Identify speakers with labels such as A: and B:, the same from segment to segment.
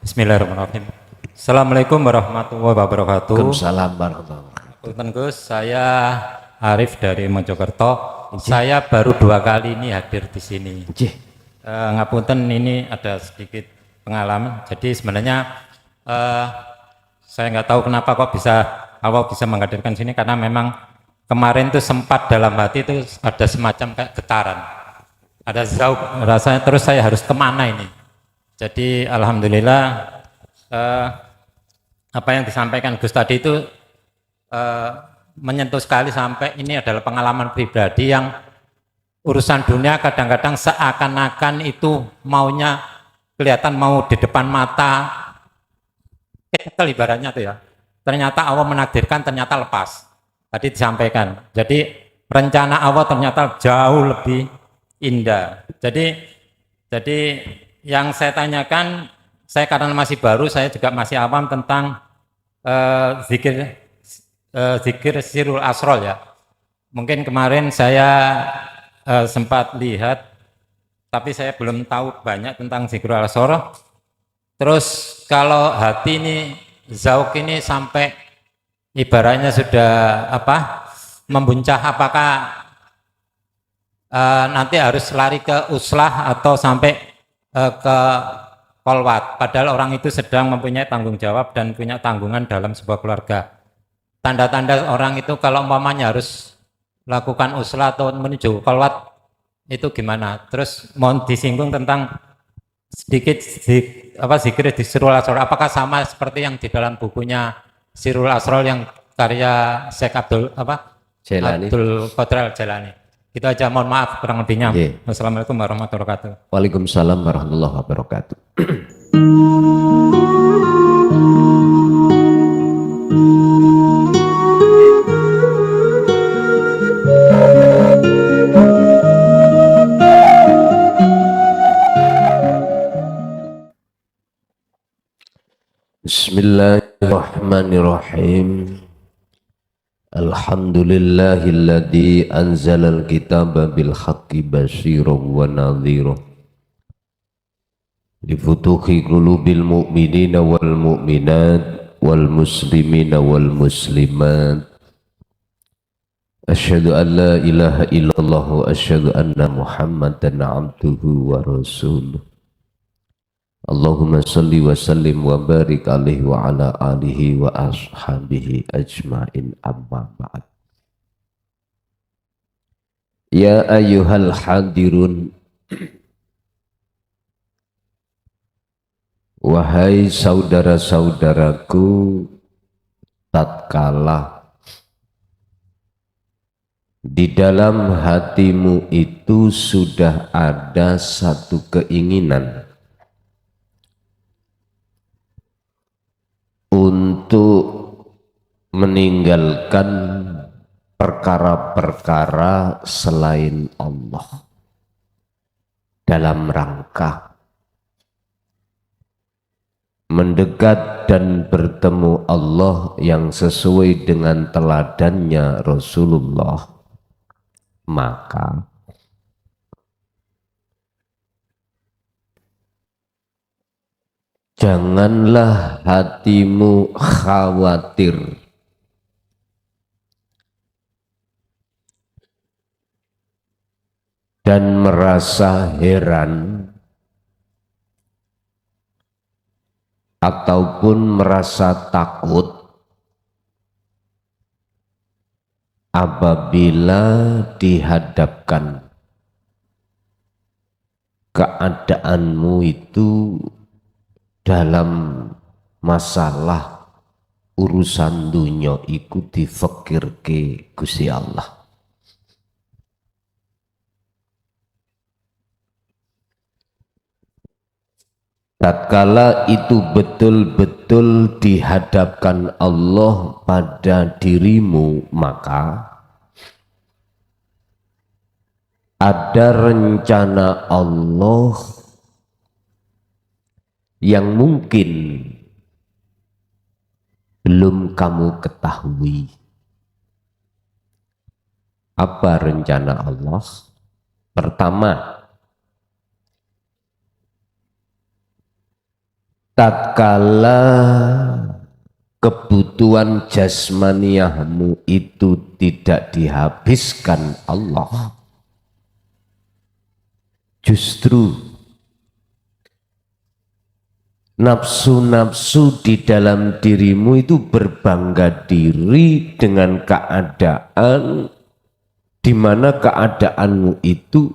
A: Bismillahirrahmanirrahim. Assalamualaikum warahmatullahi wabarakatuh.
B: Waalaikumsalam warahmatullahi wabarakatuh.
A: Punten Gus, saya Arif dari Mojokerto. Saya baru 2 kali ini hadir di sini. Ngapunten, ini ada sedikit pengalaman. Jadi sebenarnya saya nggak tahu kenapa kok awal bisa menghadirkan sini, karena memang kemarin tuh sempat dalam hati itu ada semacam kayak getaran, ada zauk rasanya, terus saya harus kemana ini. Jadi alhamdulillah apa yang disampaikan Gus tadi itu menyentuh sekali, sampai ini adalah pengalaman pribadi yang urusan dunia kadang-kadang seakan-akan itu maunya kelihatan mau di depan mata, ibaratnya tuh ya. Ternyata Allah menakdirkan, ternyata lepas. Tadi disampaikan. Jadi rencana Allah ternyata jauh lebih indah. Jadi yang saya tanyakan, saya karena masih baru, saya juga masih awam tentang zikir sirul asrol ya. Mungkin kemarin saya sempat lihat, tapi saya belum tahu banyak tentang zikir asrol. Terus kalau hati ini, zauk ini sampai ibaratnya sudah membuncah, apakah nanti harus lari ke uslah atau sampai ke kolwat, padahal orang itu sedang mempunyai tanggung jawab dan punya tanggungan dalam sebuah keluarga. Tanda-tanda orang itu kalau umpamanya harus lakukan uslah atau menuju kolwat itu gimana? Terus mohon disinggung tentang sedikit zikir di Sirul Asrol, apakah sama seperti yang di dalam bukunya Sirul Asrol yang karya Syekh Abdul Qadir Jalani. Itu aja, mohon maaf kurang lebihnya. Wassalamualaikum warahmatullahi wabarakatuh.
B: Waalaikumsalam warahmatullahi wabarakatuh. Bismillahirrahmanirrahim. Alhamdulillahilladzi anzalal kitaba bil haqqi basyiran wa nadhiran li futuhi qulubil mu'minina wal mu'minat wal muslimina wal muslimat. Asyhadu an la ilaha illallah wa asyhadu anna Muhammadan abduhu wa rasuluh. Allahumma salli wa sallim wa barik alaihi wa ala alihi wa ashabihi ajma'in, amma ba'd. Ya ayyuhal hadirun, wahai saudara-saudaraku, tatkala di dalam hatimu itu sudah ada satu keinginan untuk meninggalkan perkara-perkara selain Allah dalam rangka mendekat dan bertemu Allah yang sesuai dengan teladannya Rasulullah, maka janganlah hatimu khawatir dan merasa heran ataupun merasa takut apabila dihadapkan keadaanmu itu dalam masalah urusan dunia iku difekirke Gusti Allah. Tatkala itu betul-betul dihadapkan Allah pada dirimu, maka ada rencana Allah yang mungkin belum kamu ketahui. Apa rencana Allah? Pertama, tatkala kebutuhan jasmaniahmu itu tidak dihabiskan Allah, justru nafsu-nafsu di dalam dirimu itu berbangga diri dengan keadaan di mana keadaanmu itu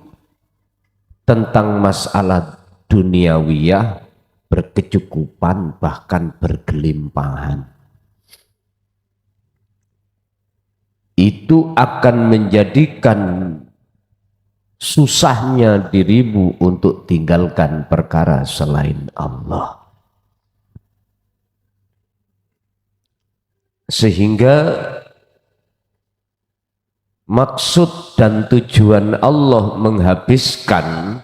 B: tentang masalah duniawiyah berkecukupan bahkan bergelimpahan. Itu akan menjadikan susahnya dirimu untuk tinggalkan perkara selain Allah. Sehingga maksud dan tujuan Allah menghabiskan,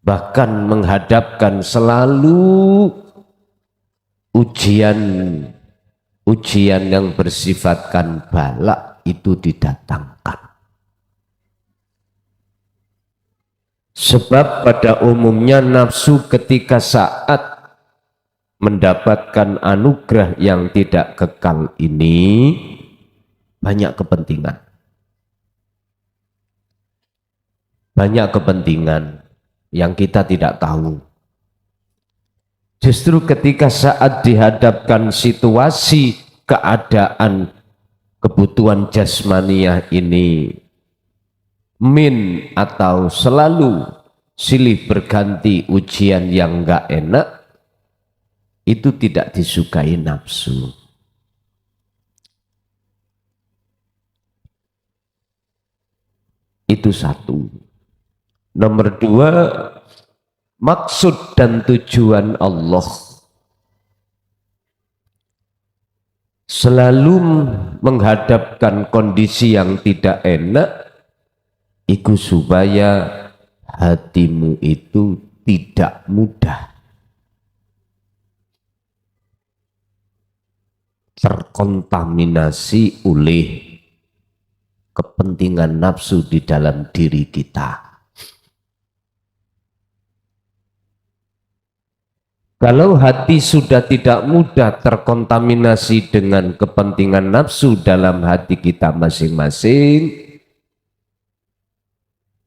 B: bahkan menghadapkan selalu ujian yang bersifatkan balak itu didatangkan. Sebab pada umumnya nafsu ketika saat mendapatkan anugerah yang tidak kekal ini banyak kepentingan. Banyak kepentingan yang kita tidak tahu. Justru ketika saat dihadapkan situasi keadaan kebutuhan jasmaniah ini min atau selalu silih berganti ujian yang enggak enak, itu tidak disukai nafsu. Itu satu. Nomor dua, maksud dan tujuan Allah selalu menghadapkan kondisi yang tidak enak, itu supaya hatimu itu tidak mudah terkontaminasi oleh kepentingan nafsu di dalam diri kita. Kalau hati sudah tidak mudah terkontaminasi dengan kepentingan nafsu dalam hati kita masing-masing,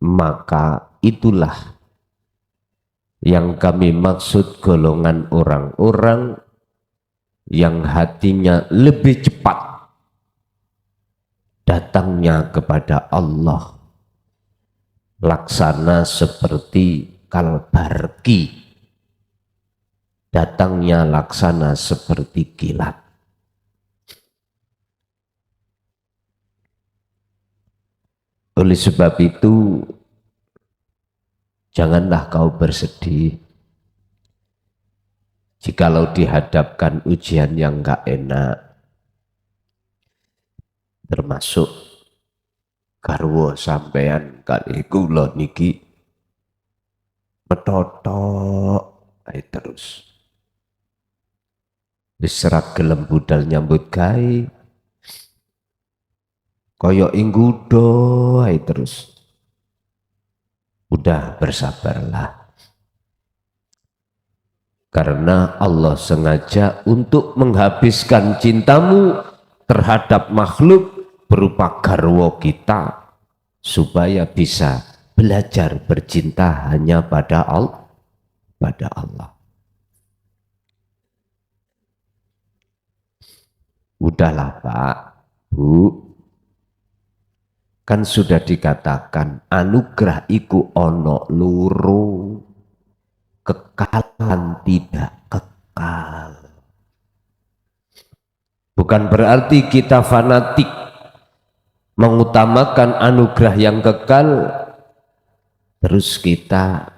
B: maka itulah yang kami maksud golongan orang-orang yang hatinya lebih cepat datangnya kepada Allah, laksana seperti kalbarki, datangnya laksana seperti kilat. Oleh sebab itu, janganlah kau bersedih jikalau dihadapkan ujian yang enggak enak, termasuk garwa sampean kali kula niki metotok ae terus. Diserak gelem budal nyambut gawe kaya inggudo ae terus. Udah bersabarlah, karena Allah sengaja untuk menghabiskan cintamu terhadap makhluk berupa garwa kita supaya bisa belajar bercinta hanya pada Allah. Udahlah Pak, Bu, kan sudah dikatakan anugerah iku ono loro, kekalan tidak kekal. Bukan berarti kita fanatik mengutamakan anugerah yang kekal, terus kita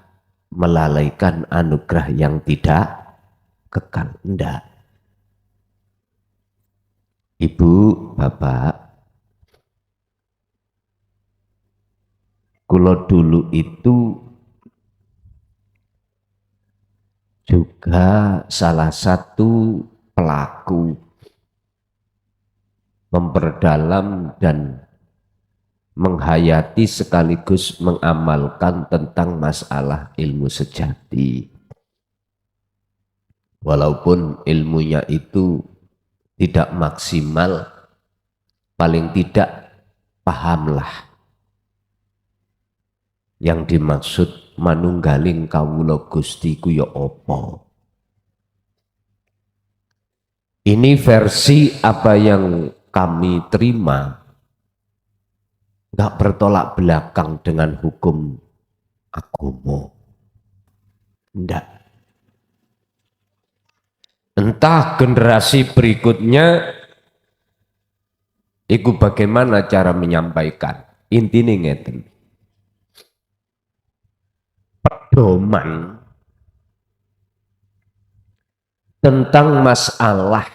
B: melalaikan anugerah yang tidak kekal. Enggak. Ibu, Bapak, kula dulu itu juga salah satu pelaku memperdalam dan menghayati sekaligus mengamalkan tentang masalah ilmu sejati. walaupun ilmunya itu tidak maksimal, paling tidak pahamlah yang dimaksud manunggaling kawula Gusti ku ya apa. Ini versi apa yang kami terima, nggak bertolak belakang dengan hukum agama. Enggak. Entah generasi berikutnya itu bagaimana cara menyampaikan. Intinya ngeten. Pedoman tentang masalah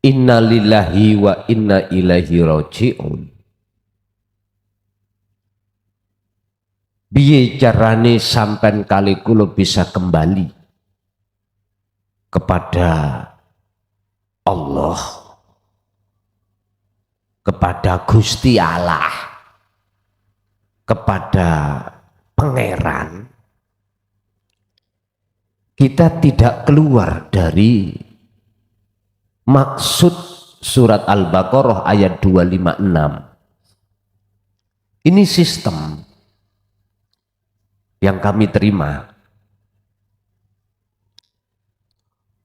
B: inna lillahi wa inna ilaihi raji'un. Biye carane sampai kali kula bisa kembali kepada Allah, kepada Gusti Allah, kepada Pangeran. Kita tidak keluar dari maksud surat Al-Baqarah ayat 256. Ini sistem yang kami terima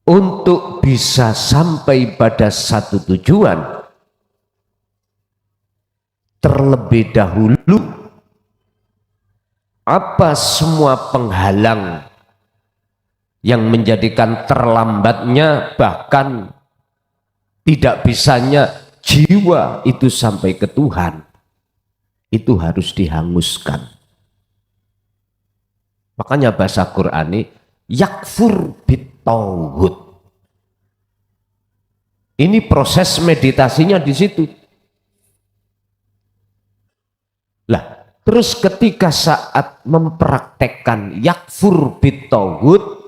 B: untuk bisa sampai pada satu tujuan. Terlebih dahulu apa semua penghalang yang menjadikan terlambatnya, bahkan tidak bisanya jiwa itu sampai ke Tuhan, itu harus dihanguskan. Makanya bahasa Qur'ani yakfur bitauhud. Ini proses meditasinya di situ. Lah, terus ketika saat mempraktekkan yakfur bitauhud,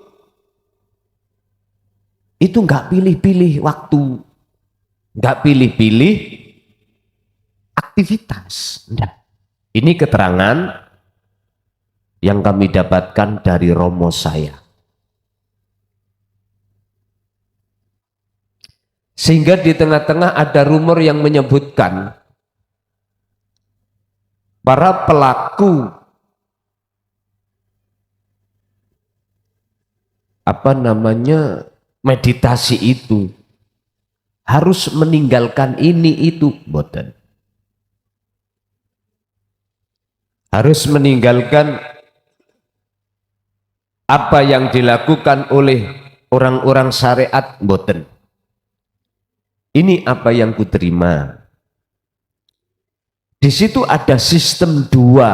B: itu nggak pilih-pilih waktu, nggak pilih-pilih aktivitas. Enggak. Ini keterangan yang kami dapatkan dari romo saya. Sehingga di tengah-tengah ada rumor yang menyebutkan para pelaku meditasi itu harus meninggalkan ini itu, boten. Harus meninggalkan apa yang dilakukan oleh orang-orang syariat, boten. Ini apa yang kuterima. Di situ ada sistem dua.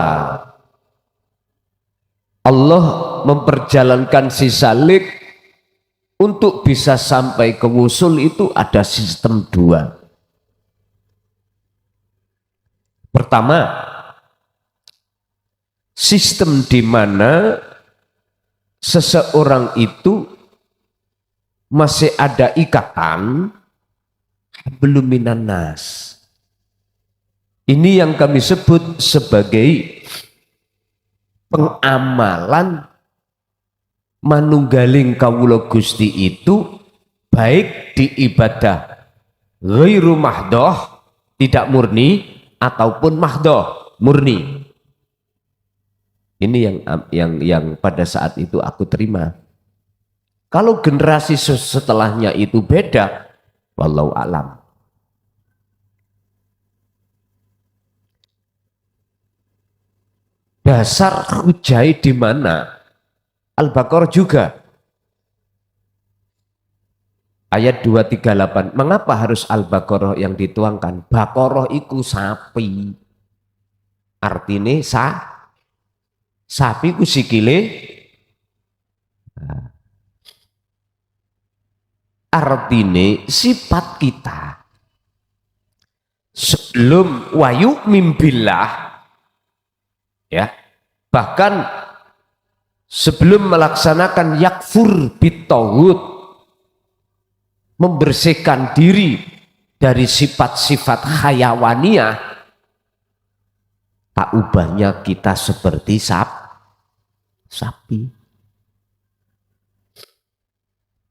B: Allah memperjalankan si salik untuk bisa sampai ke wusul, itu ada sistem dua. Pertama, sistem di mana seseorang itu masih ada ikatan belum minan nas. Ini yang kami sebut sebagai pengamalan manunggaling kawula Gusti itu, baik di ibadah ghairu mahdoh, tidak murni, ataupun mahdoh, murni. Ini yang pada saat itu aku terima. Kalau generasi setelahnya itu beda, wallahu alam. Dasar hujai di mana? Al-Baqarah juga. Ayat 238. Mengapa harus Al-Baqarah yang dituangkan? Baqarah iku sapi. Artinya sapi ku sikile. Artinya sifat kita sebelum wayu mimbillah, ya, bahkan sebelum melaksanakan yakfur bitauhud, membersihkan diri dari sifat-sifat hayawaniyah, tak ubahnya kita seperti sapi.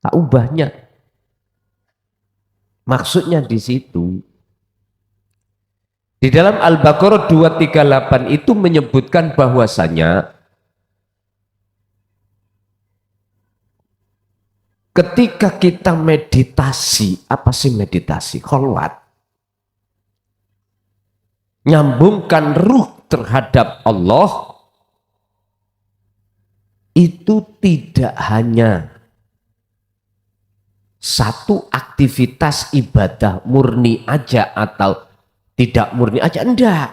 B: tak ubahnya. Maksudnya di situ. Di dalam Al-Baqarah 238 itu menyebutkan bahwasanya ketika kita meditasi, apa sih meditasi? Kholwat. Nyambungkan ruh terhadap Allah, itu tidak hanya satu aktivitas ibadah murni aja atau tidak murni aja, enggak.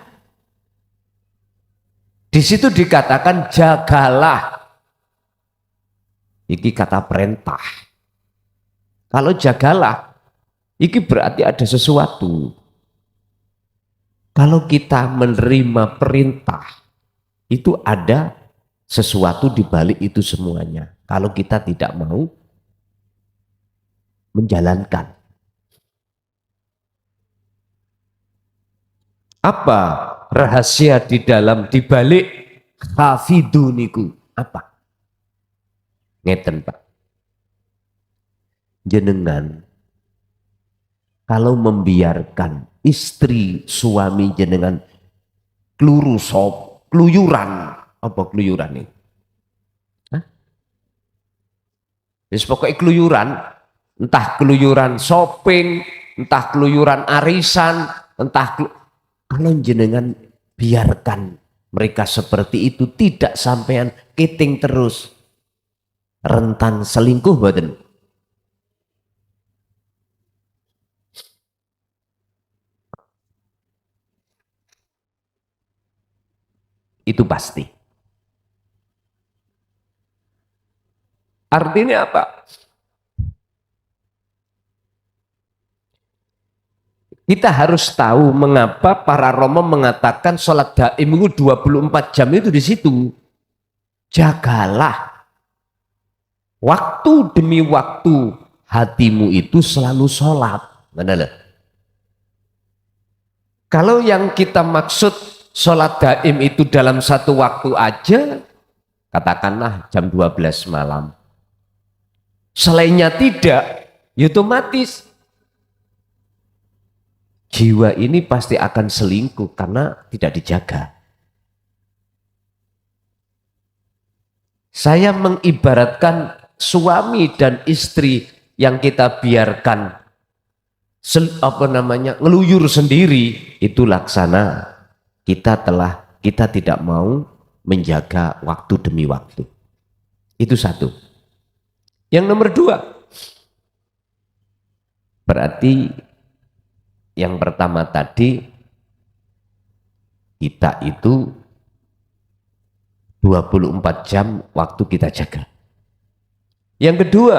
B: Di situ dikatakan jagalah. Iki kata perintah. Kalau jagalah, iki berarti ada sesuatu. Kalau kita menerima perintah, itu ada sesuatu di balik itu semuanya. Kalau kita tidak mau menjalankan. Apa rahasia di dalam dibalik hafiduniku? Apa? Ngeten Pak. Jenengan kalau membiarkan istri suami jenengan keluyuran, apa keluyuran ini? Jadi pokoknya keluyuran, entah keluyuran shopping, entah keluyuran arisan, kalau jenengan biarkan mereka seperti itu, tidak sampean kiting terus, rentan selingkuh badan. Itu pasti. Artinya apa? Kita harus tahu mengapa para Romo mengatakan sholat daim itu 24 jam itu di situ. Jagalah. Waktu demi waktu hatimu itu selalu sholat. Mana? Kalau yang kita maksud sholat daim itu dalam satu waktu aja, katakanlah jam 12 malam. Selainnya tidak, ya otomatis jiwa ini pasti akan selingkuh karena tidak dijaga. Saya mengibaratkan suami dan istri yang kita biarkan ngeluyur sendiri, itu laksana kita tidak mau menjaga waktu demi waktu. Itu satu. Yang nomor dua, berarti yang pertama tadi kita itu 24 jam waktu kita jaga. Yang kedua,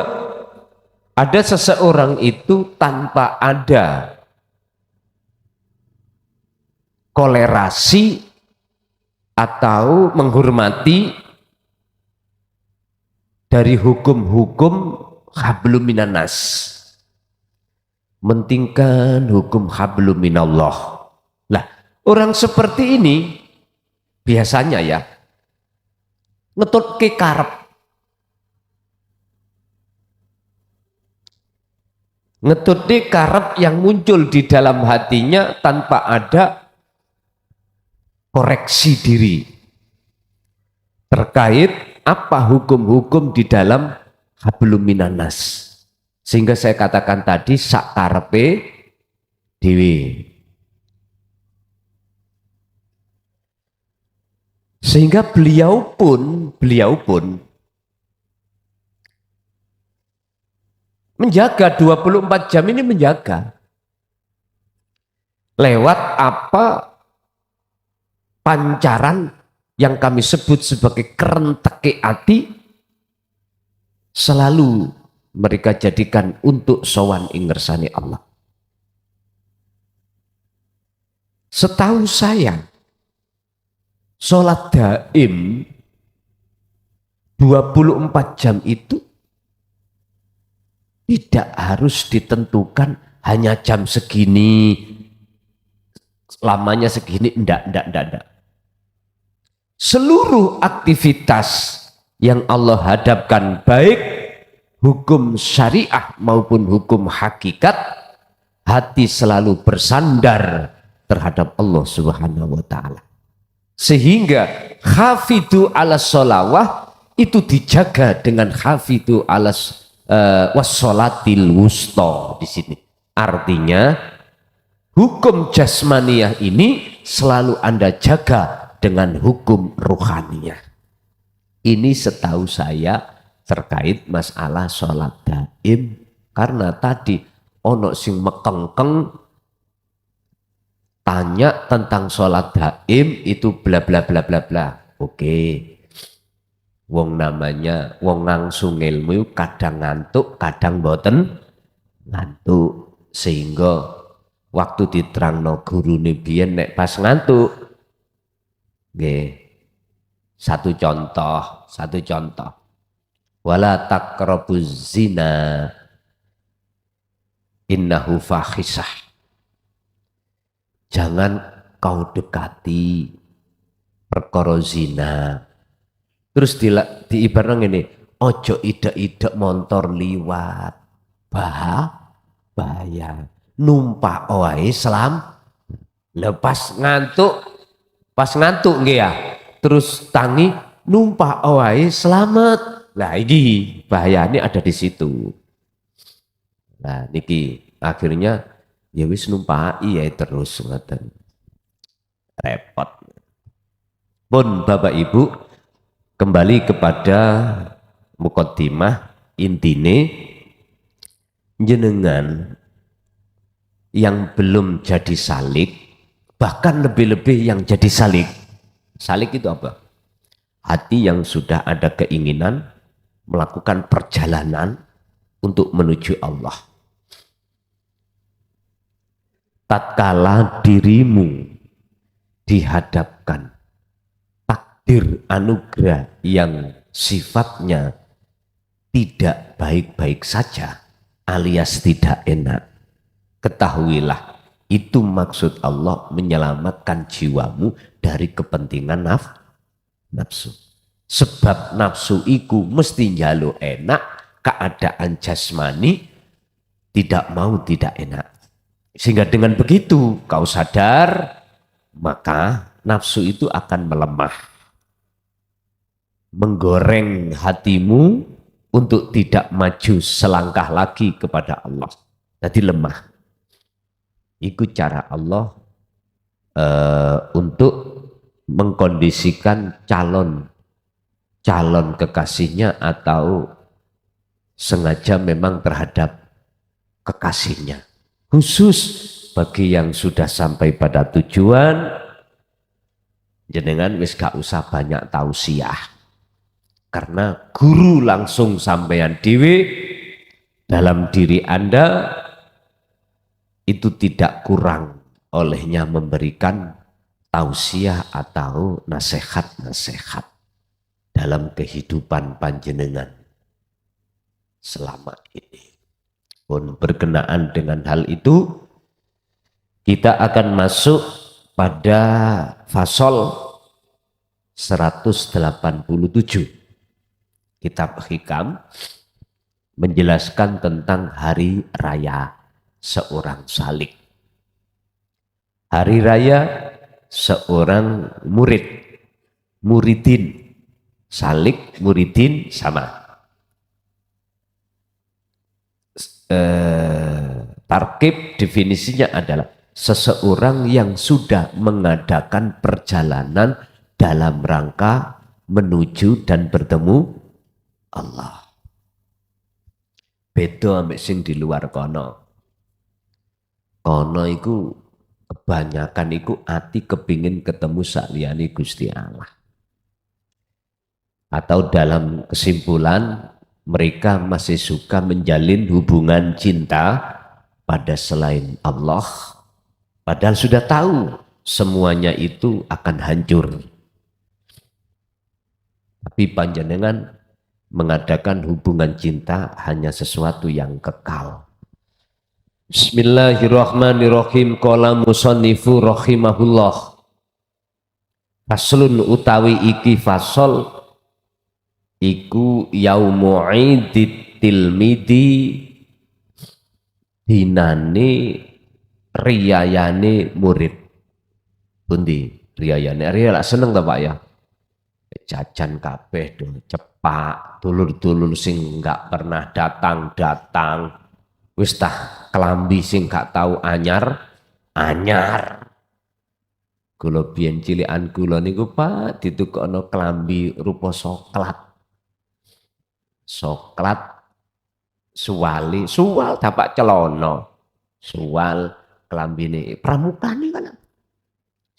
B: ada seseorang itu tanpa ada kolerasi atau menghormati dari hukum-hukum hablum minan nas, mentingkan hukum hablum minallah. Lah, orang seperti ini biasanya ya ngetut ke karep, ngetut di karep yang muncul di dalam hatinya tanpa ada koreksi diri terkait apa hukum-hukum di dalam hablum minan nas. Sehingga saya katakan tadi sak karepe dhewe. Sehingga beliau pun menjaga 24 jam ini, menjaga lewat apa pancaran yang kami sebut sebagai kerenteke ati, selalu mereka jadikan untuk sowan ing ngersane Allah. Setahu saya, sholat daim 24 jam itu tidak harus ditentukan hanya jam segini, lamanya segini, enggak. Seluruh aktivitas yang Allah hadapkan, baik hukum syariah maupun hukum hakikat, hati selalu bersandar terhadap Allah Subhanahu wa taala. Sehingga hafidhu ala sholawah itu dijaga dengan hafidhu ala wassolatil wusta di sini. Artinya hukum jasmaniyah ini selalu Anda jaga dengan hukum ruhaniyah. Ini setahu saya terkait masalah sholat daim, karena tadi ono sing mekengkeng tanya tentang sholat daim itu bla bla bla bla bla. Oke. Wong namanya wong langsung ilmu kadang ngantuk, kadang boten ngantuk, sehingga waktu diterangno gurune biyen nek pas ngantuk nggih satu contoh wala taqrabuz zina innahu fahisah, jangan kau dekati perkara zina. Terus diibaratkan ini, ojo ide-ide motor liwat, bahaya, numpak wae selam, lepas ngantuk nggih ya, terus tangi numpak wae selamat. Lah ini bahaya ini ada di situ. Nah niki akhirnya ya wis numpaki ya terus ngoten. Repot. Pun Bapak Ibu, kembali kepada mukaddimah, intine jenengan yang belum jadi salik, bahkan lebih-lebih yang jadi salik. Salik itu apa? Hati yang sudah ada keinginan melakukan perjalanan untuk menuju Allah. Tatkala dirimu dihadapkan takdir anugerah yang sifatnya tidak baik-baik saja alias tidak enak, ketahuilah itu maksud Allah menyelamatkan jiwamu dari kepentingan nafsu. Sebab nafsu iku mesti njaluk enak, keadaan jasmani tidak mau tidak enak. Sehingga dengan begitu kau sadar, maka nafsu itu akan melemah, menggoreng hatimu untuk tidak maju selangkah lagi kepada Allah. Jadi lemah. Itu cara Allah untuk mengkondisikan calon kekasihnya atau sengaja memang terhadap kekasihnya. Khusus bagi yang sudah sampai pada tujuan, jenengan wis gak usah banyak tausiah, karena guru langsung sampeyan dhewe dalam diri Anda itu tidak kurang olehnya memberikan tausiah atau nasihat-nasihat dalam kehidupan panjenengan selama ini. Pun berkenaan dengan hal itu, kita akan masuk pada fasol 187 kitab Hikam, menjelaskan tentang hari raya seorang salik. Hari raya seorang muridin, salik muridin sama. Tarkib definisinya adalah seseorang yang sudah mengadakan perjalanan dalam rangka menuju dan bertemu Allah. Beda ambek sing di luar kono. Kono iku kebanyakan iku ati kepingin ketemu saliyane Gusti Allah. Atau dalam kesimpulan, mereka masih suka menjalin hubungan cinta pada selain Allah, padahal sudah tahu semuanya itu akan hancur. Tapi panjenengan mengadakan hubungan cinta hanya sesuatu yang kekal. Bismillahirrahmanirrahim. Qala musannifu rahimahullah. Faslun utawi iki fasol iku yaumu idit tilmidi dinane riyayane murid. Pundi riyayane? Riya lak seneng ta Pak ya? Jajan kabeh do cepak, dulur-dulur sing enggak pernah datang wis tah kelambi sing gak tahu anyar. Kula biyen cilikan kula niku Pak ditukokno kelambi rupa soklat suwal dapak celana suwal kelambine pramukane kan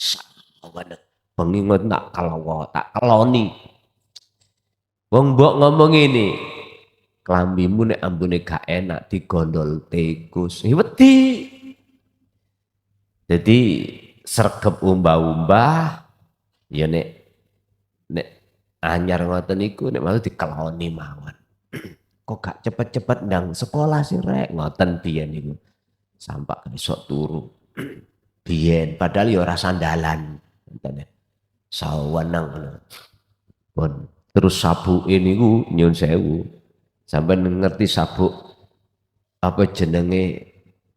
B: sawane bengi ngoten tak keloni wong mbok ngomong ini kelambimu nek ambune gak enak digondol tikus wedi jadi sregep umbah-umbah ya nek anyar ngoten niku nek mau dikeloni mawon kok gak cepet-cepet ndang sekolah sih rek ngoten biyen niku sampak iso turu biyen padahal ya ora sandalan ngoten sawenang pun terus sabuke niku nyun sewu sampai ngerti sabuk apa jenenge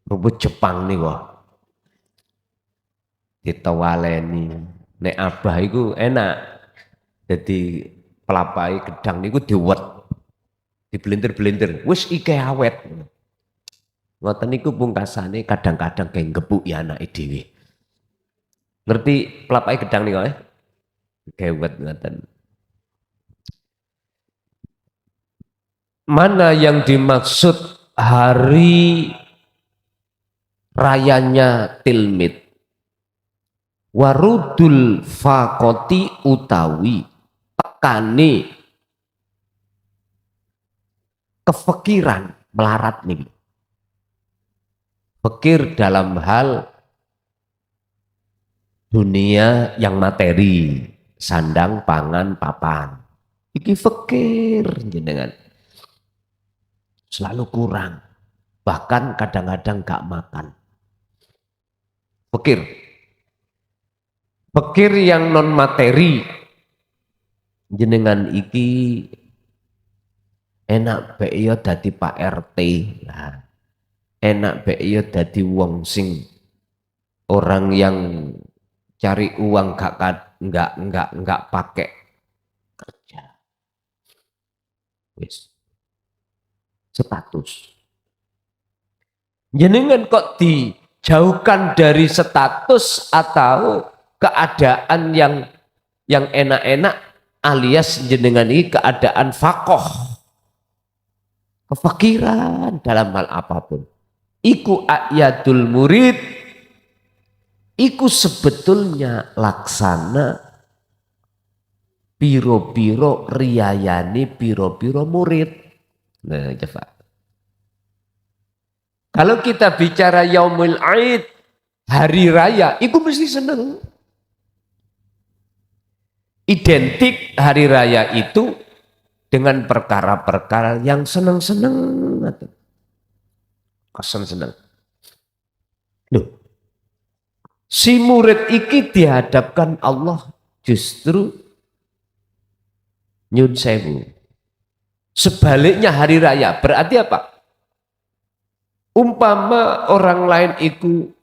B: rumput Jepang niku ditawaleni nek abah iku enak jadi pelapai gedang niku diwet dibelintir-belintir wis ike awet ngoten niku pungkasane kadang-kadang kayak gebuk ya anake dhewe ngerti pelapai gedang niku gewet ngoten mana yang dimaksud hari rayanya tilmid warudul faqoti utawi tekane kefikiran melarat nih fikir dalam hal dunia yang materi sandang pangan papan iki fikir jenengan selalu kurang bahkan kadang-kadang gak makan fikir yang non materi jenengan iki enak bae ya dadi Pak RT nah, enak bae ya dadi wong sing orang yang cari uang enggak pakai kerja wis status jenengan kok dijauhkan dari status atau keadaan yang enak-enak alias jenengan ini keadaan fakoh kefakiran dalam hal apapun iku ayatul murid iku sebetulnya laksana piro-piro riyayane piro-piro murid nah coba kalau kita bicara yaumul aid hari raya iku mesti seneng identik hari raya itu dengan perkara-perkara yang seneng-seneng atau seneng. Loh, si murid iki dihadapkan Allah justru nyun sewu. Sebaliknya hari raya berarti apa? Umpama orang lain itu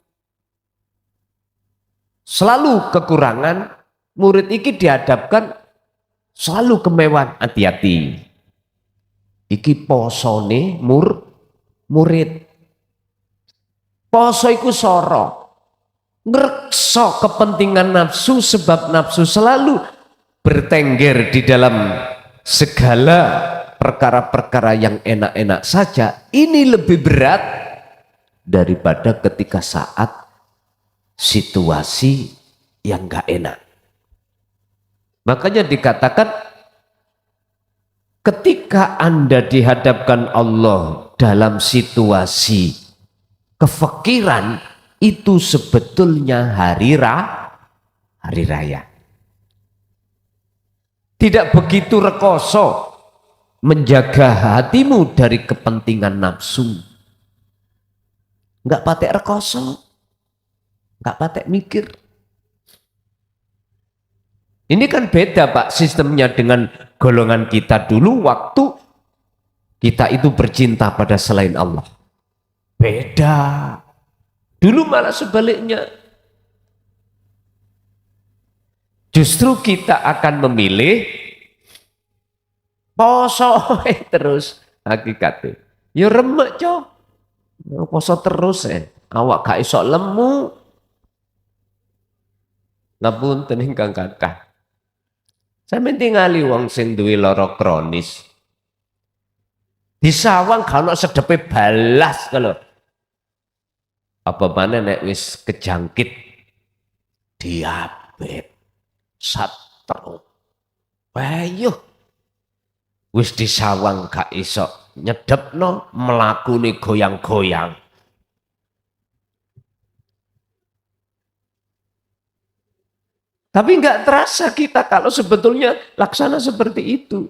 B: selalu kekurangan, murid iki dihadapkan selalu kemewahan, hati-hati. Iki posone murid. Poso iku soro. Ngrekso kepentingan nafsu sebab nafsu selalu bertengger di dalam segala perkara-perkara yang enak-enak saja. Ini lebih berat daripada ketika saat situasi yang gak enak. Makanya dikatakan ketika Anda dihadapkan Allah dalam situasi kefikiran itu sebetulnya hari raya. Tidak begitu rekoso menjaga hatimu dari kepentingan nafsu. Enggak patek rekoso, enggak patek mikir. Ini kan beda Pak sistemnya dengan golongan kita dulu waktu kita itu bercinta pada selain Allah. Beda. Dulu malah sebaliknya. Justru kita akan memilih poso terus hakikatnya. Ya remek cok. Poso terus awak gak iso lemu. Ngapunten ingkang kathah. Sampeyan tingali wong sing duwe lara kronis. Disawang gak ono sedepe balas kalau. Apa mana nek wis kejangkit diabetes, stroke. Bayuh. Wis disawang gak iso nyedepno, mlakune goyang-goyang. Tapi enggak terasa kita kalau sebetulnya laksana seperti itu.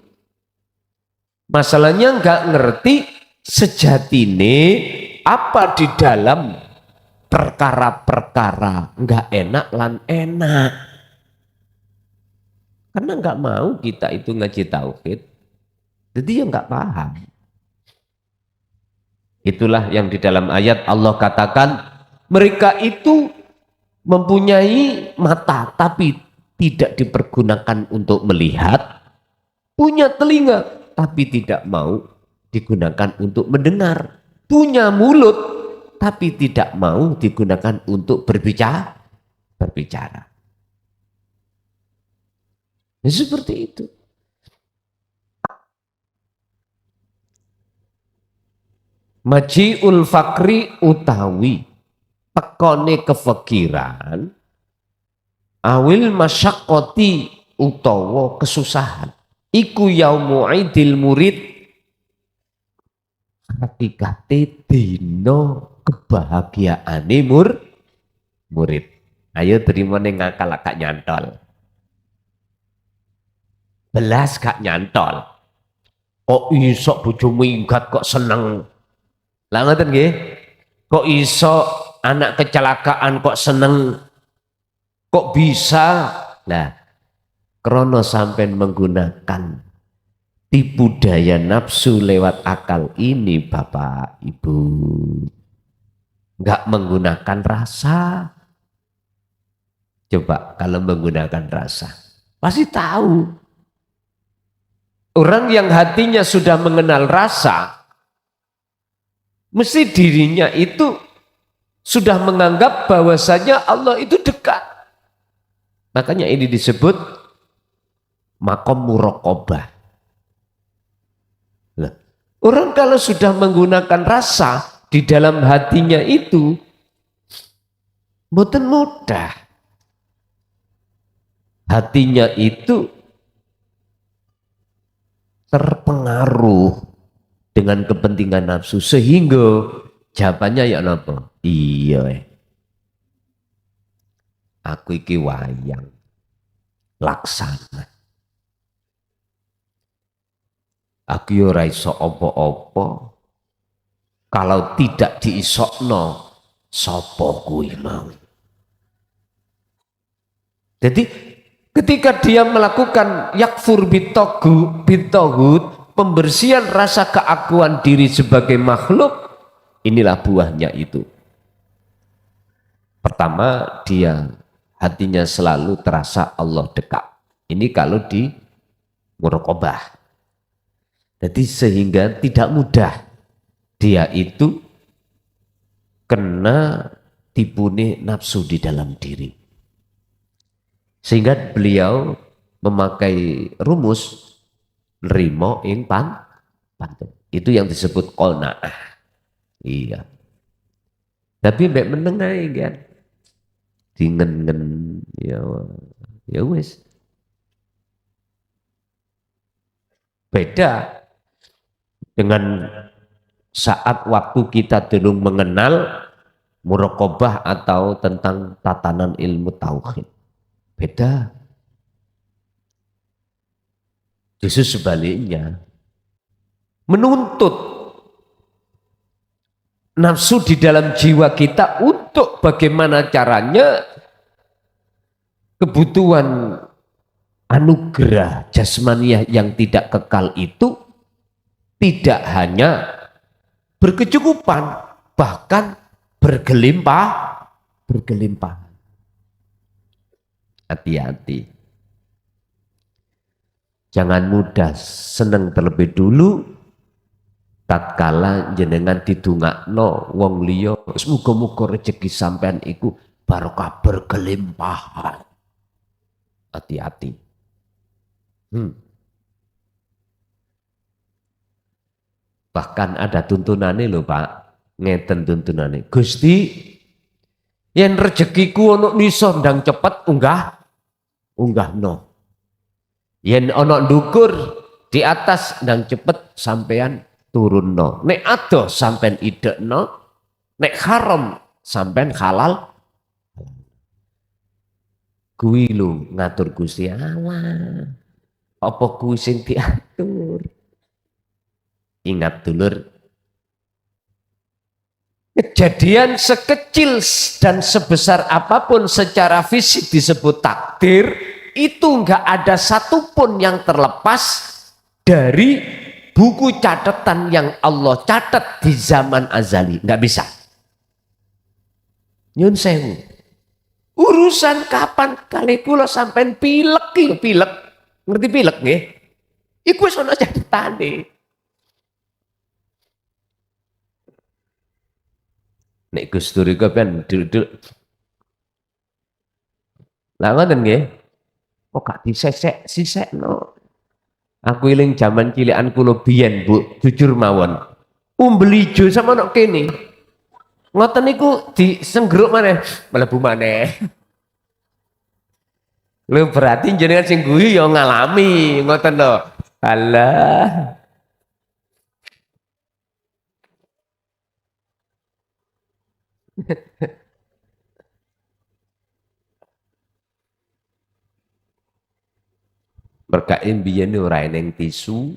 B: Masalahnya enggak ngerti sejatine apa di dalam perkara-perkara enggak enak lan enak. Karena enggak mau kita itu ngaji tauhid. Jadi ya enggak paham. Itulah yang di dalam ayat Allah katakan mereka itu mempunyai mata tapi tidak dipergunakan untuk melihat, punya telinga tapi tidak mau digunakan untuk mendengar, punya mulut tapi tidak mau digunakan untuk berbicara. Ya, seperti itu. Maji'ul fakri utawi tekone kefakiran awil masyaqqati utawa kesusahan iku yaumu idil murid hakikate dino kebahagiaane murid. Ayo terima ning ngakal gak nyantol. Belas gak nyantol. Kok iso bojomu minggat kok seneng. Lah ngoten nggih. Kok iso anak kecelakaan kok seneng, kok bisa? Nah, krono sampai menggunakan tipu daya nafsu lewat akal ini Bapak Ibu. Enggak menggunakan rasa. Coba kalau menggunakan rasa, pasti tahu. Orang yang hatinya sudah mengenal rasa, mesti dirinya itu sudah menganggap bahwasanya Allah itu dekat. Makanya ini disebut makom muraqabah. Orang kalau sudah menggunakan rasa di dalam hatinya itu, mboten mudah. Hatinya itu terpengaruh dengan kepentingan nafsu sehingga jawabannya ya napa? Iya. Aku iki wayang laksana. Aku yo ora iso apa-apa. Kalau tidak diisokno sapa kuwi mau. Jadi ketika dia melakukan yakfur bitoghut, pembersihan rasa keakuan diri sebagai makhluk, inilah buahnya itu. Pertama, dia hatinya selalu terasa Allah dekat. Ini kalau di muraqabah. Jadi sehingga tidak mudah dia itu kena tipune nafsu di dalam diri. Sehingga beliau memakai rumus nrimo ing pantun. Itu yang disebut qanaah. Iya. Tapi mbek meneng ae kan. Dingen ya wis. Beda dengan saat waktu kita belum mengenal muraqabah atau tentang tatanan ilmu tauhid. Beda. Justru sebaliknya, menuntut nafsu di dalam jiwa kita untuk bagaimana caranya kebutuhan anugerah jasmaniah yang tidak kekal itu tidak hanya berkecukupan, bahkan bergelimpah. Hati-hati. Jangan mudah seneng terlebih dulu tatkala jenengan didongakno wong liya, muga-muga rezeki sampean iku barokah bergelimpahan. Hati-hati. Bahkan ada tuntunane lho Pak, ngeten tuntunane. Gusti, yen rezekiku ono nisa ndang cepet unggahno. Yen ono ndukur di atas ndang cepet sampean turunno. Nek ado sampean idekno, nek haram sampean halal. Kuwi lho ngatur Gusti Allah. Apa kuwi sing diatur? Ingat dulur, kejadian sekecil dan sebesar apapun secara fisik disebut takdir, itu enggak ada satupun yang terlepas dari buku catatan yang Allah catat di zaman azali. Enggak bisa. Nyun sewu. Urusan kapan kali kula sampean pilek. Ngerti pilek nggih? Iku wis ana catetane. Nek Gus Dur iku ben duduk. Lah ngoten nggih. Kok gak disesek-sisekno. Aku eling jaman cilikan kula biyen, Bu, jujur mawon. Umbel ijo sama nok kene. Ngoten niku disenggeruk maneh, mlebu maneh. Lho berarti jenengan sing guyu ya ngalami, ngoten lho. Alah. Berkain biyen ora eneng tisu.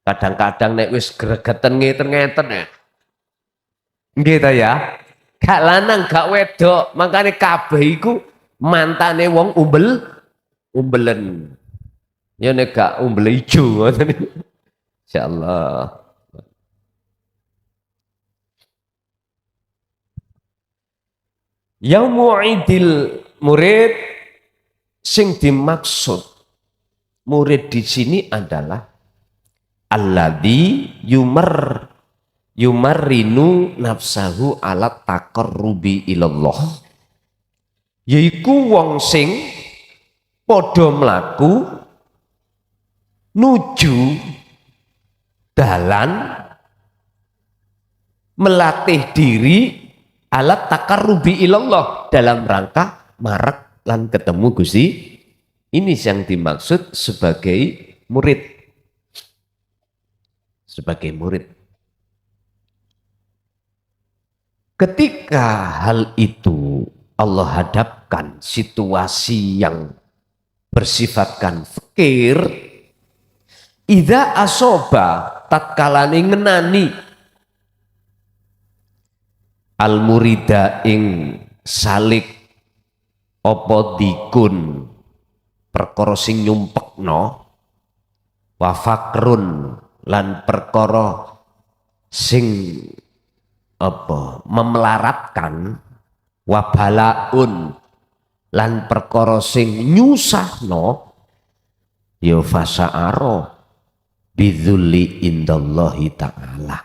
B: Kadang-kadang nek wis gregeten ngeten ya. Nggih ta ya? Gak lanang gak wedok, makane kabeh iku mantane wong umbelen. Ya nek gak umbel ijo ngoten. Insyaallah. Yaumu'idil murid, sing dimaksud murid di sini adalah alladzi yumarrinu nafsahu ala taqarrubi ilallah, yaiku wong sing padha mlaku nuju dalan melatih diri alat taqarrubi ilallah dalam rangka marek lan ketemu Gusti. Ini yang dimaksud sebagai murid. Sebagai murid. Ketika hal itu Allah hadapkan situasi yang bersifatkan fakir, idza asoba tatkalane ngenani al murida ing salik apa dikun perkara sing nyumpekno, wa fakrun lan perkara sing apa memelaratkan, wa balaun lan perkara sing nyusahno, ya fasa'aro bidzulli indallahi ta'ala.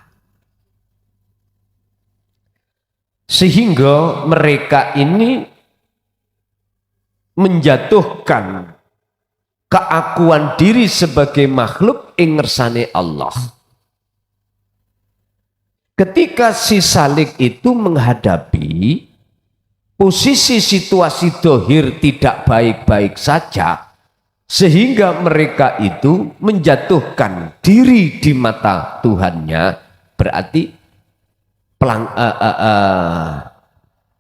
B: Sehingga mereka ini menjatuhkan keakuan diri sebagai makhluk ing ngersane Allah. Ketika si salik itu menghadapi posisi situasi dohir tidak baik-baik saja, sehingga mereka itu menjatuhkan diri di mata Tuhannya, berarti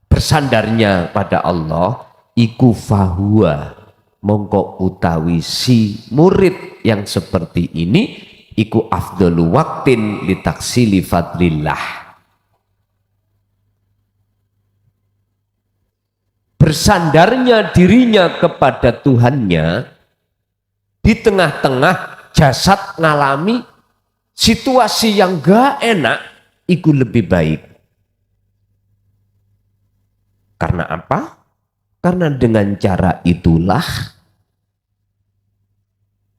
B: bersandarnya pada Allah, iku fahuwa mongko utawi si murid yang seperti ini iku afdalu waktin litaksili fadlillah, bersandarnya dirinya kepada Tuhannya di tengah-tengah jasad ngalami situasi yang gak enak, itu lebih baik. Karena apa? Karena dengan cara itulah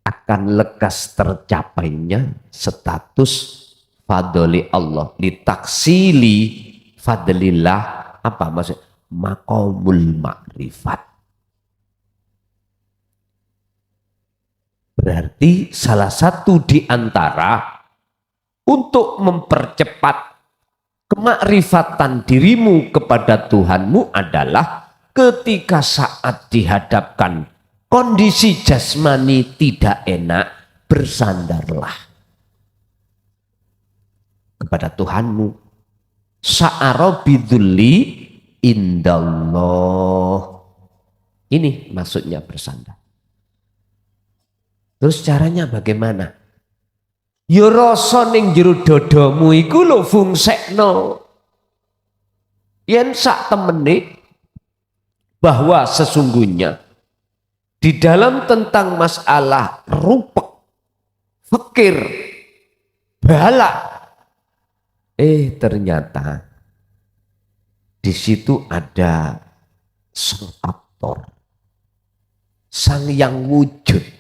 B: akan lekas tercapainya status fadli Allah, litaksili fadlillah, apa maksud? Maqamul ma'rifat. Berarti salah satu di antara untuk mempercepat kemakrifatan dirimu kepada Tuhanmu adalah ketika saat dihadapkan kondisi jasmani tidak enak, bersandarlah kepada Tuhanmu. Sa'ara bidulli indallah. Ini maksudnya bersandar. Terus caranya bagaimana? Ya rasa ning jero dadamu iku lho fungsekno. Yen sak temene bahwa sesungguhnya di dalam tentang masalah rupek, fikir, balak, ternyata di situ ada sang aktor, sang yang wujud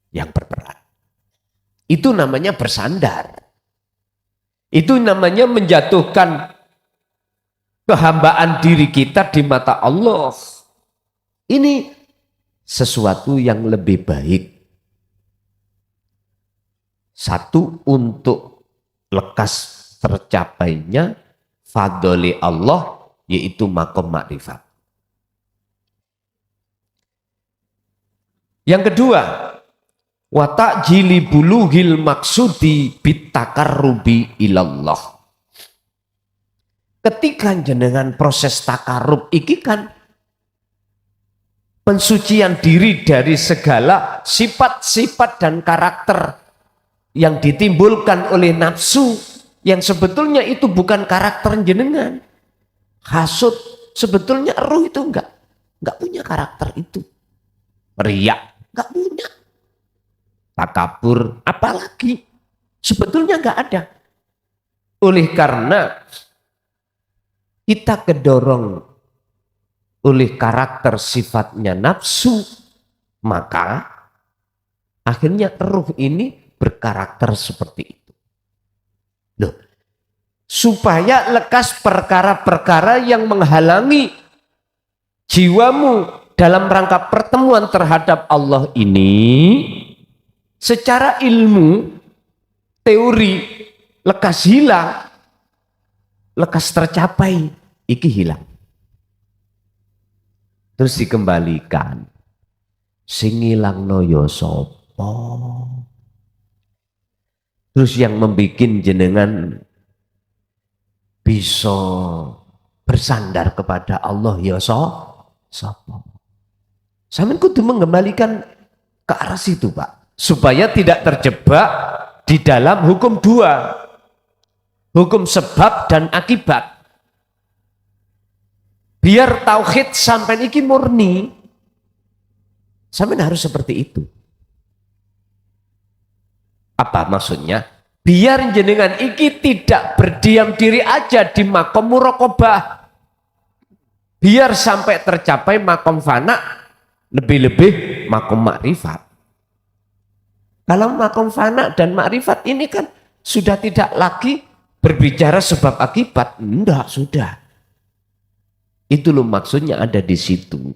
B: yang berperan. Itu namanya bersandar. Itu namanya menjatuhkan kehambaan diri kita di mata Allah. Ini sesuatu yang lebih baik. Satu, untuk lekas tercapainya fadli Allah, yaitu maqam makrifat. Yang kedua, wa ta'jili bulughil maksudi bitakarrubi ilallah. Ketika jenengan proses takarrub iki kan pensucian diri dari segala sifat-sifat dan karakter yang ditimbulkan oleh nafsu yang sebetulnya itu bukan karakter jenengan. Hasud, sebetulnya ruh itu enggak punya karakter itu. Riya enggak punya. Takabur apalagi sebetulnya enggak ada. Oleh karena kita kedorong oleh karakter sifatnya nafsu, maka akhirnya ruh ini berkarakter seperti itu. Loh, supaya lekas perkara-perkara yang menghalangi jiwamu dalam rangka pertemuan terhadap Allah ini, secara ilmu, teori, lekas hilang, lekas tercapai, iki hilang. Terus dikembalikan. Sing ilangno ya sapa? Terus yang membuat jenengan bisa bersandar kepada Allah ya sapa? Sampeyan kudu mengembalikan ke arah situ, Pak. Supaya tidak terjebak di dalam hukum dua. Hukum sebab dan akibat. Biar tauhid sampai iki murni, sampai harus seperti itu. Apa maksudnya? Biar jenengan iki tidak berdiam diri aja di makom muraqabah. Biar sampai tercapai makom fana, lebih-lebih makom makrifat. Kalau makom fana dan makrifat ini kan sudah tidak lagi berbicara sebab akibat. Enggak, sudah. Itu loh maksudnya ada di situ.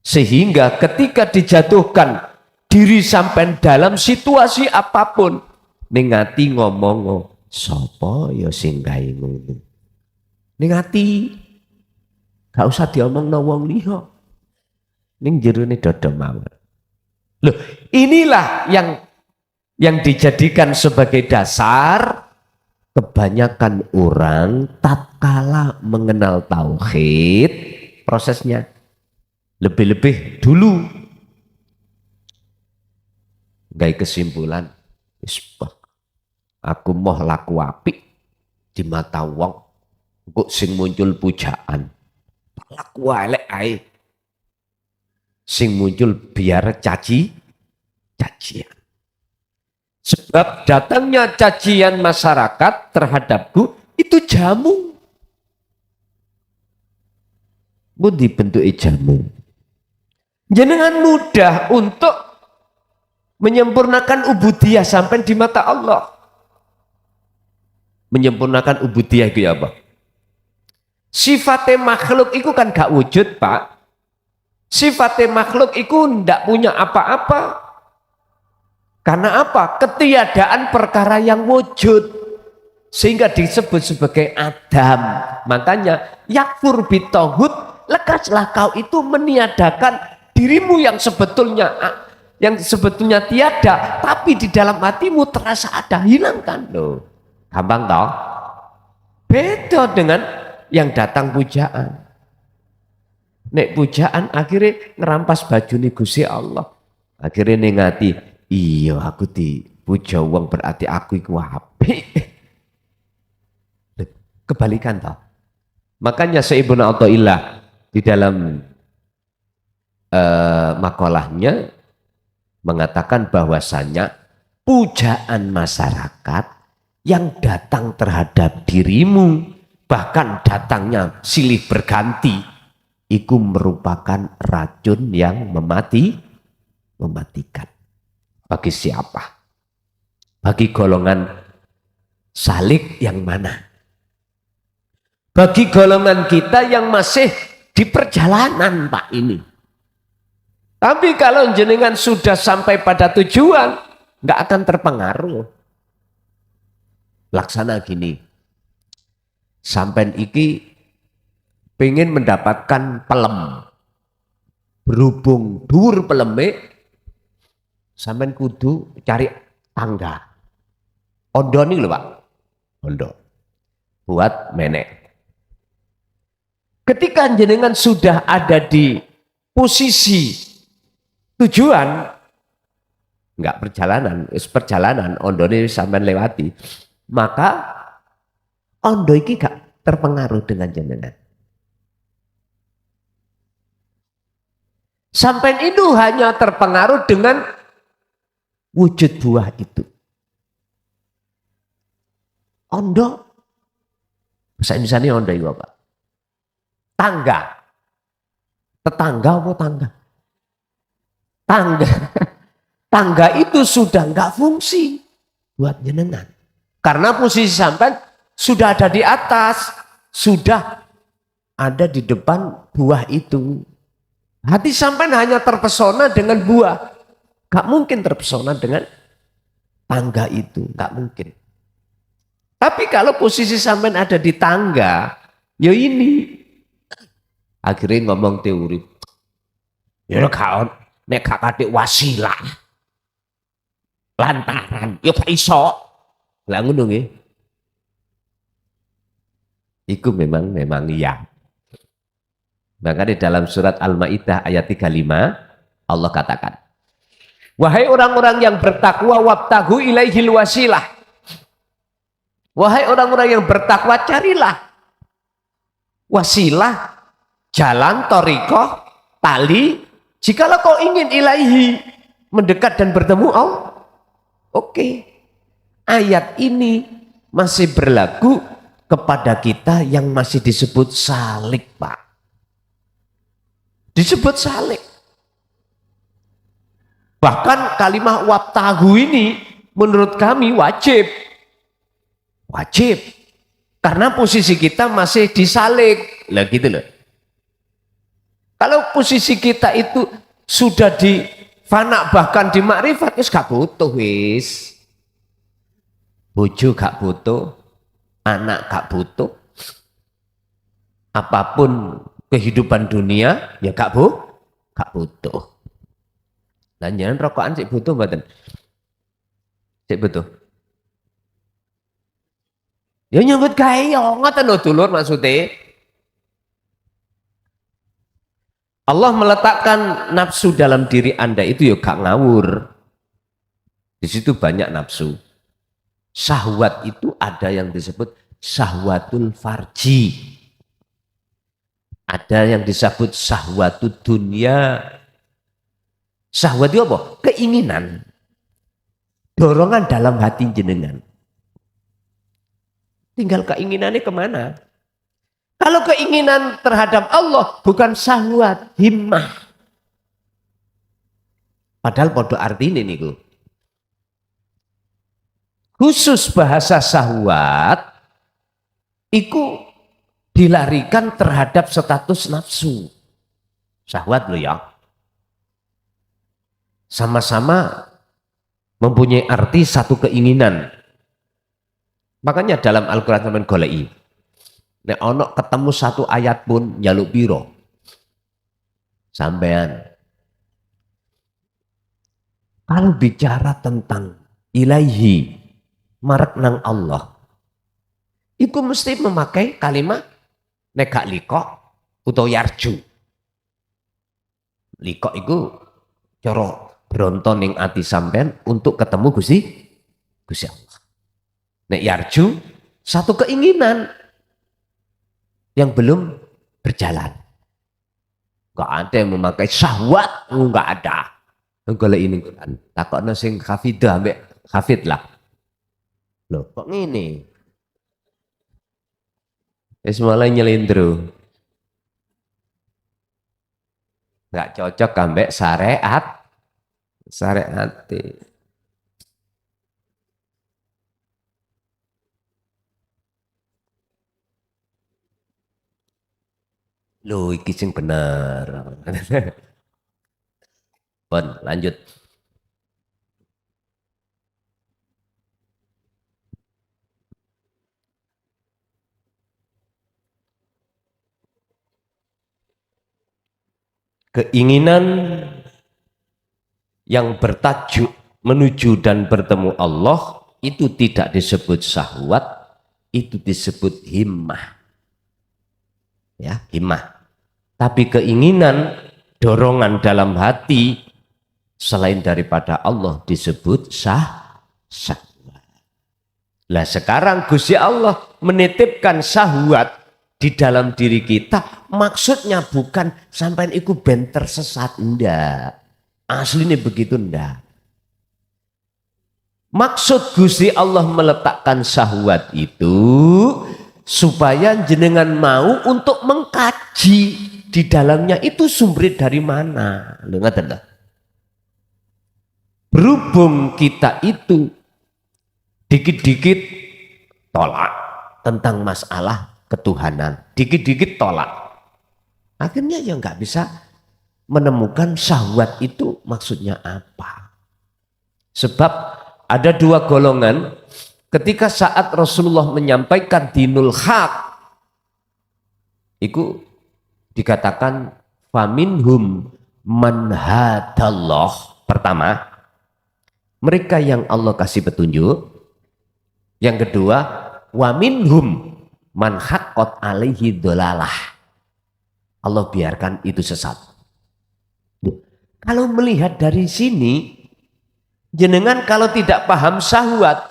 B: Sehingga ketika dijatuhkan diri sampai dalam situasi apapun, ning ati ngomong, sapa ya sing gawe ngono. Ning ati gak usah diomongno wong liya. Ning jerone dada mawon. Loh, inilah yang dijadikan sebagai dasar. Kebanyakan orang tatkala mengenal tauhid, prosesnya lebih-lebih dulu gawe kesimpulan, aku mau laku apik di mata wong, kok sing muncul pujaan, laku elek ae. sing muncul biar cacian. Sebab datangnya cacian masyarakat terhadapku itu jamu. Budi bentuk jamu. Jenengan mudah untuk menyempurnakan ubudiyah sampai di mata Allah. Menyempurnakan ubudiyah itu apa? Sifatnya makhluk itu kan gak wujud, Pak. Sifatnya makhluk itu ndak punya apa-apa. Karena apa? Ketiadaan perkara yang wujud. Sehingga disebut sebagai Adam. Makanya yakfur bitohut, lekaslah kau itu meniadakan dirimu yang sebetulnya tiada, tapi di dalam hatimu terasa ada, hilangkan. Loh, gampang toh? Beda dengan yang datang pujaan. Nek pujaan akhirnya ngerampas baju nih Gusti Allah. Akhirnya nengati, iya aku dipuja wong berarti aku iku apik. Kebalikan toh. Makanya Ibnu Athaillah di dalam makalahnya mengatakan bahwasanya pujaan masyarakat yang datang terhadap dirimu, bahkan datangnya silih berganti, itu merupakan racun yang mematikan. Bagi siapa? Bagi golongan salik yang mana? Bagi golongan kita yang masih di perjalanan, Pak, ini. Tapi kalau jenengan sudah sampai pada tujuan, nggak akan terpengaruh. Laksana gini, sampai iki pengen mendapatkan pelem, berhubung dur peleme, sampai kudu cari tangga. Ondo nih loh Pak, ondo, buat menek. Ketika jenengan sudah ada di posisi tujuan, nggak perjalanan, ondo ini sampai lewati, maka ondo ini gak terpengaruh dengan jenengan. Sampai itu hanya terpengaruh dengan wujud buah itu. Ondo, bahasa Indonesia ondo itu apa? Tangga. Tetangga apa tangga? Tangga. Tangga itu sudah nggak fungsi buat jenengan. Karena posisi sampai sudah ada di atas, sudah ada di depan buah itu. Hati sampai hanya terpesona dengan buah. Gak mungkin terpesona dengan tangga itu, gak mungkin. Tapi kalau posisi sampai ada di tangga, ya ini. Akhirnya ngomong teori. Ya kawan, nek gak katik wasilah. Lantaran, ya gak iso. Lah ngono nggih. Iku memang iya. Maka di dalam surat Al-Maidah ayat 35 Allah katakan, wahai orang-orang yang bertakwa wabtagu ilaihil wasilah. Wahai orang-orang yang bertakwa carilah wasilah, jalan, thariqah, tali. Jikalau kau ingin ilaihi, mendekat dan bertemu Allah. Oke. Ayat ini masih berlaku kepada kita yang masih disebut salik, Pak. Disebut salik. Bahkan kalimat wabtahu ini menurut kami wajib. Wajib. Karena posisi kita masih disalik. Lah gitu loh. Kalau posisi kita itu sudah di fana bahkan di makrifat, wis gak butuh wis. Bojo gak butuh, anak gak butuh. Apapun kehidupan dunia ya gak butuh. Dan jangan rokokan sih butuh mboten. Sik butuh. Ya nyambut gawe ya ngoten lho dulur maksudnya. Allah meletakkan nafsu dalam diri Anda itu ya gak ngawur. Di situ banyak nafsu. Syahwat itu ada yang disebut syahwatul farji. Ada yang disebut syahwatul dunia. Syahwat itu apa? Keinginan. Dorongan dalam hati jenengan. Tinggal keinginannya kemana? Kalau keinginan terhadap Allah bukan syahwat, himmah. Padahal pada artinya niku. Khusus bahasa syahwat itu dilarikan terhadap status nafsu. Syahwat lo ya. Sama-sama mempunyai arti satu keinginan. Makanya dalam Al-Quran sampeyan goleki. Nek ono ketemu satu ayat pun njaluk piro? Sampean. Kalau bicara tentang ilaihi, marek nang Allah, itu mesti memakai kalimat nek gak liko utawa yarju. Liko itu cara bronto ning ati sampean untuk ketemu Gusti Allah. Nek yarju satu keinginan yang belum berjalan. Gak ada yang memakai syahwat, gak ada. Kalau ini Quran, takokno sing hafidah ambek hafid lah. Loh, kok ngene? Wis mulai nyelindro. Gak cocok ambek syariat. Syariat. Loh, iki sing bener. Bon, lanjut. Keinginan yang bertajuk menuju dan bertemu Allah itu tidak disebut syahwat, itu disebut himmah. Ya, himmah. Tapi keinginan, dorongan dalam hati selain daripada Allah disebut syahwat. Lah sekarang Gusti Allah menitipkan syahwat di dalam diri kita, maksudnya bukan sampai iku ben tersesat, ndak. Aslinya begitu ndak. Maksud Gusti Allah meletakkan syahwat itu supaya jenengan mau untuk mengkaji di dalamnya itu sumber dari mana. Ngoten lho. Berhubung kita itu dikit-dikit tolak tentang masalah ketuhanan, dikit-dikit tolak. Akhirnya ya nggak bisa menemukan syahwat itu maksudnya apa. Sebab ada dua golongan ketika saat Rasulullah menyampaikan dinul haq, itu dikatakan faminhum man hadallah. Pertama, mereka yang Allah kasih petunjuk. Yang kedua, wa minhum man haqqat alaihi dolalah. Allah biarkan itu sesat. Kalau melihat dari sini, jenengan kalau tidak paham syahwat,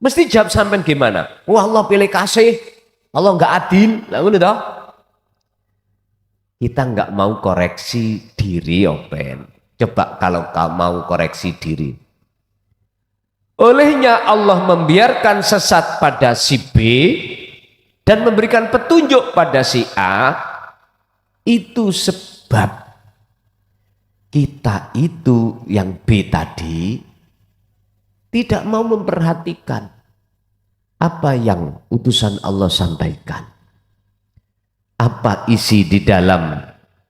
B: mesti jawab sampean gimana? Wah, Allah pilih kasih, Allah nggak adil. Lah ngono toh? Kita nggak mau koreksi diri, Open. Coba kalau kamu mau koreksi diri. Olehnya Allah membiarkan sesat pada si B dan memberikan petunjuk pada si A, itu sebab kita itu yang B tadi tidak mau memperhatikan apa yang utusan Allah sampaikan. Apa isi di dalam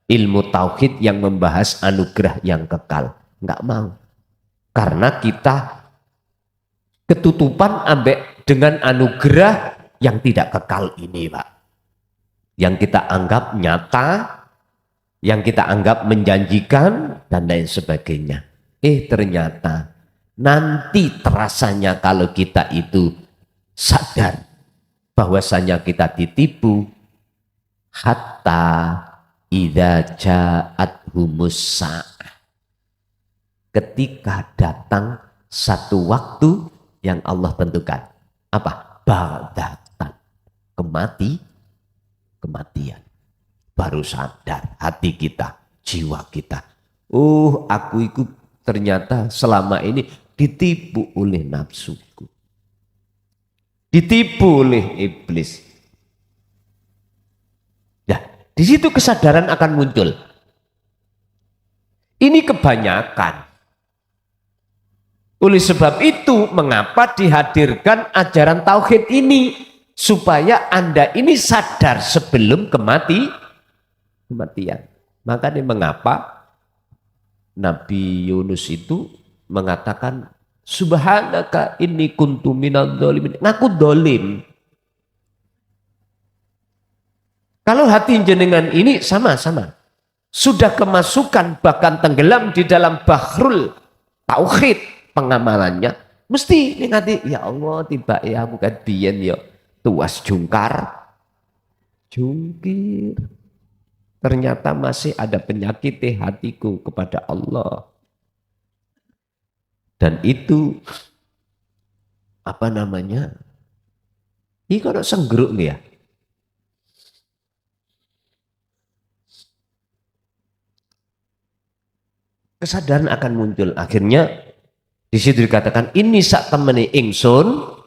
B: ilmu tauhid yang membahas anugerah yang kekal. Enggak mau. Karena kita ketutupan ambek dengan anugerah yang tidak kekal ini, Pak. Yang kita anggap nyata, yang kita anggap menjanjikan, dan lain sebagainya. Ternyata nanti terasanya kalau kita itu sadar bahwasanya kita ditipu, hatta idza ja'athumus sa'ah, ketika datang satu waktu yang Allah tentukan. Apa? Baghdatan, kematian. Baru sadar hati kita, jiwa kita, Oh, aku itu ternyata selama ini ditipu oleh nafsuku. Ditipu oleh iblis. Nah, di situ kesadaran akan muncul. Ini kebanyakan. Oleh sebab itu, mengapa dihadirkan ajaran tauhid ini? Supaya Anda ini sadar sebelum kematian. Makanya mengapa Nabi Yunus itu mengatakan, Subhanaka inni kuntu minadh dhalimin. Ngaku dolim. Kalau hati jenengan ini sama-sama. Sudah kemasukan bahkan tenggelam di dalam bahrul tauhid pengamalannya. Mesti ini nanti, ya Allah tiba ya bukan biyen ya. Tuas jungkir. Ternyata masih ada penyakit di hatiku kepada Allah. Dan itu apa namanya? Ini kalau senggeruk nih ya. Kesadaran akan muncul. Akhirnya di situ dikatakan ini sak temene ingsun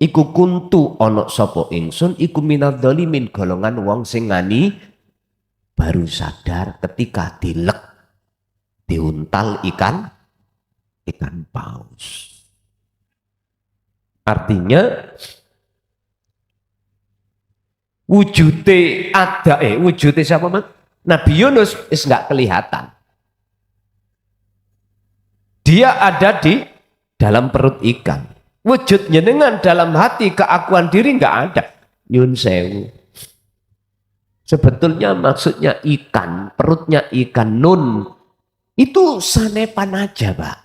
B: iku kuntu ono sopo ingsun iku minadh dhalimin golongan wong sing ngani baru sadar ketika dilek diuntal ikan paus. Artinya wujudnya siapa mas? Nabi Yunus enggak kelihatan. Dia ada di dalam perut ikan. Wujud jenengan dalam hati keakuan diri enggak ada. Nyun sewu. Sebetulnya maksudnya ikan, perutnya ikan nun. Itu sanepan aja, Pak.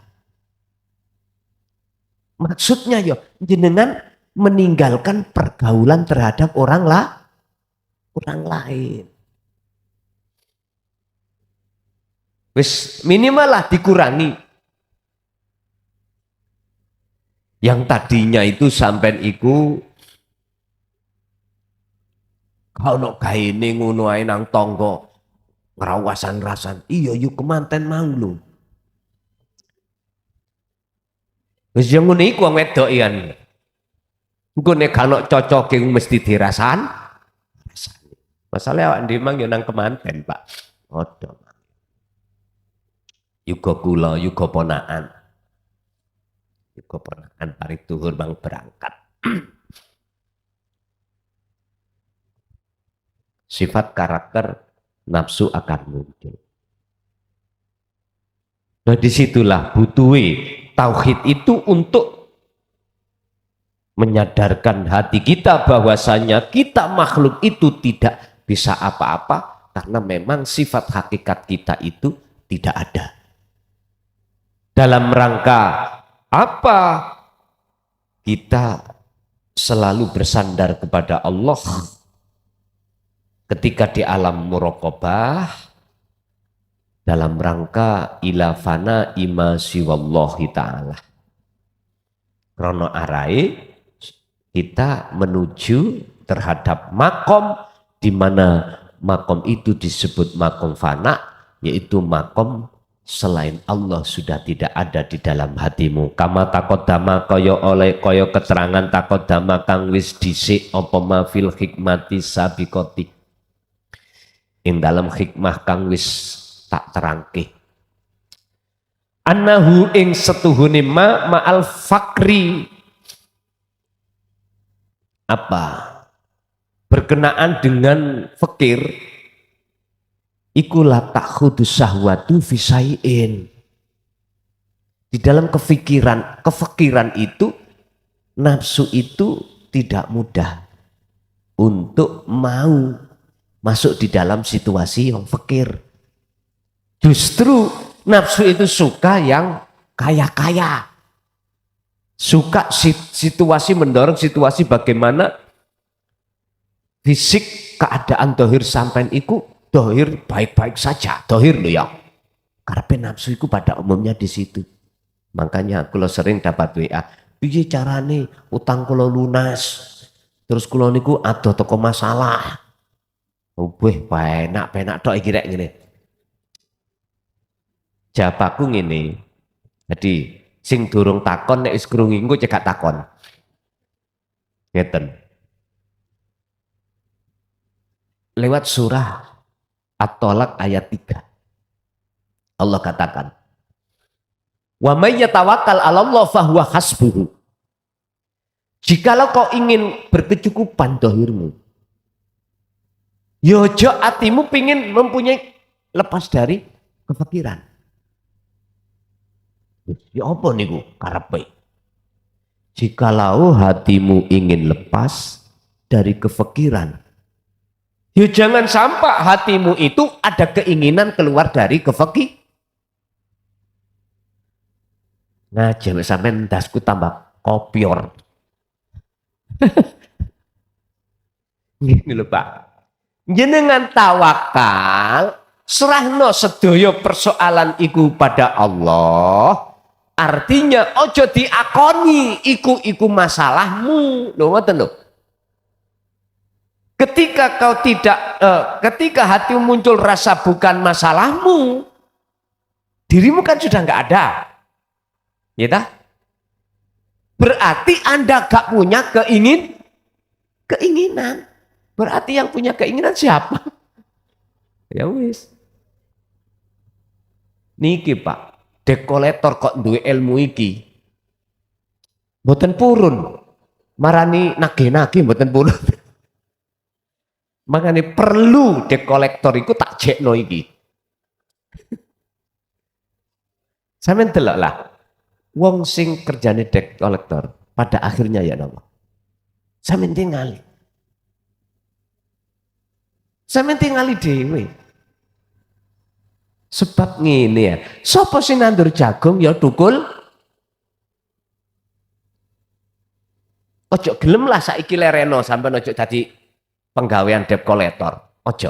B: Maksudnya yo jenengan meninggalkan pergaulan terhadap orang lain. Wis minimal lah dikurangi. Yang tadinya itu sampai iku kalau kaine ngono ae nang tangga ngerawasan-rasan iya yuk kemanten mau lho. Wis yo ngene iku wong wedok ian. Engko nek kalau cocoke mesti dirasan. Masalah awak dhewe mang yo nang kemanten, Pak. Padha. Yuga kula, yuga ponakan. Yuga ponakan paring tuhur bang berangkat. Sifat karakter nafsu akan muncul. Nah disitulah butuhi tauhid itu untuk menyadarkan hati kita bahwasanya kita makhluk itu tidak bisa apa-apa karena memang sifat hakikat kita itu tidak ada. Dalam rangka apa? Kita selalu bersandar kepada Allah ketika di alam muraqabah dalam rangka ila fana ima siwallahi ta'ala. Krono arai kita menuju terhadap makom di mana makom itu disebut makom fana, yaitu makom selain Allah sudah tidak ada di dalam hatimu. Kama takodama kaya oleh kaya keterangan takodama kang wis dhisik apa ma fil hikmati sabiqati. Ing dalam hikmah kang wis tak terangke. Annahu ing setuhune ma'al fakri apa? Berkenaan dengan fakir iku la takhudu sahwatu fisaiin. Di dalam kefikiran itu nafsu itu tidak mudah untuk mau masuk di dalam situasi yang fakir. Justru nafsu itu suka yang kaya-kaya. Suka situasi mendorong situasi bagaimana fisik keadaan dohir sampai iku dohir baik-baik saja, dohir loh ya. Karena nafsu itu pada umumnya di situ. Makanya kalau sering dapat WA, piye carane utang kula lunas, terus kula niku ada toko masalah. Wih, penak tok iki rek ngene. Jawabanku ngene. Jadi sing durung takon nek wis krungu engko cekak takon. Ngeten. Lewat surah At-Tolak ayat 3. Allah katakan, "Wa may yatawakkal 'alallah fahuwa hasbuhu." Jikalau kau ingin berkecukupan dohirmu, yojo hatimu pingin mempunyai lepas dari kefakiran. Ya apa niku karepe? Jikalau hatimu ingin lepas dari kefakiran, ya jangan sampai hatimu itu ada keinginan keluar dari kefakiran. Nah, jangan sampai ndasku tambah kopior. Gini lho Pak. Jenengan tawakal, serahno sedaya persoalan iku pada Allah. Artinya ojo diakoni iku masalahmu. Lho ngoten lho. Ketika kau tidak ketika hatimu muncul rasa bukan masalahmu, dirimu kan sudah nggak ada. Ya tak? Berarti Anda gak punya keinginan. Berarti yang punya keinginan siapa? Ya wis. Niki Pak, dep kolektor kok duwe ilmu iki. Mboten purun. Marani nagih-nagih mboten purun. Makanya perlu dep kolektor iku tak jekno iki. Sampeyan delok lah. Wong sing kerjane dep kolektor pada akhirnya ya napa? Sampeyan tingali. Sampeyan tingali dhewe. Sebab ngene ya, sapa sing nandur jagung ya tukul. Ojo gelem lah saiki lereno sampean ojo dadi penggawean dep kolektor. Ojo.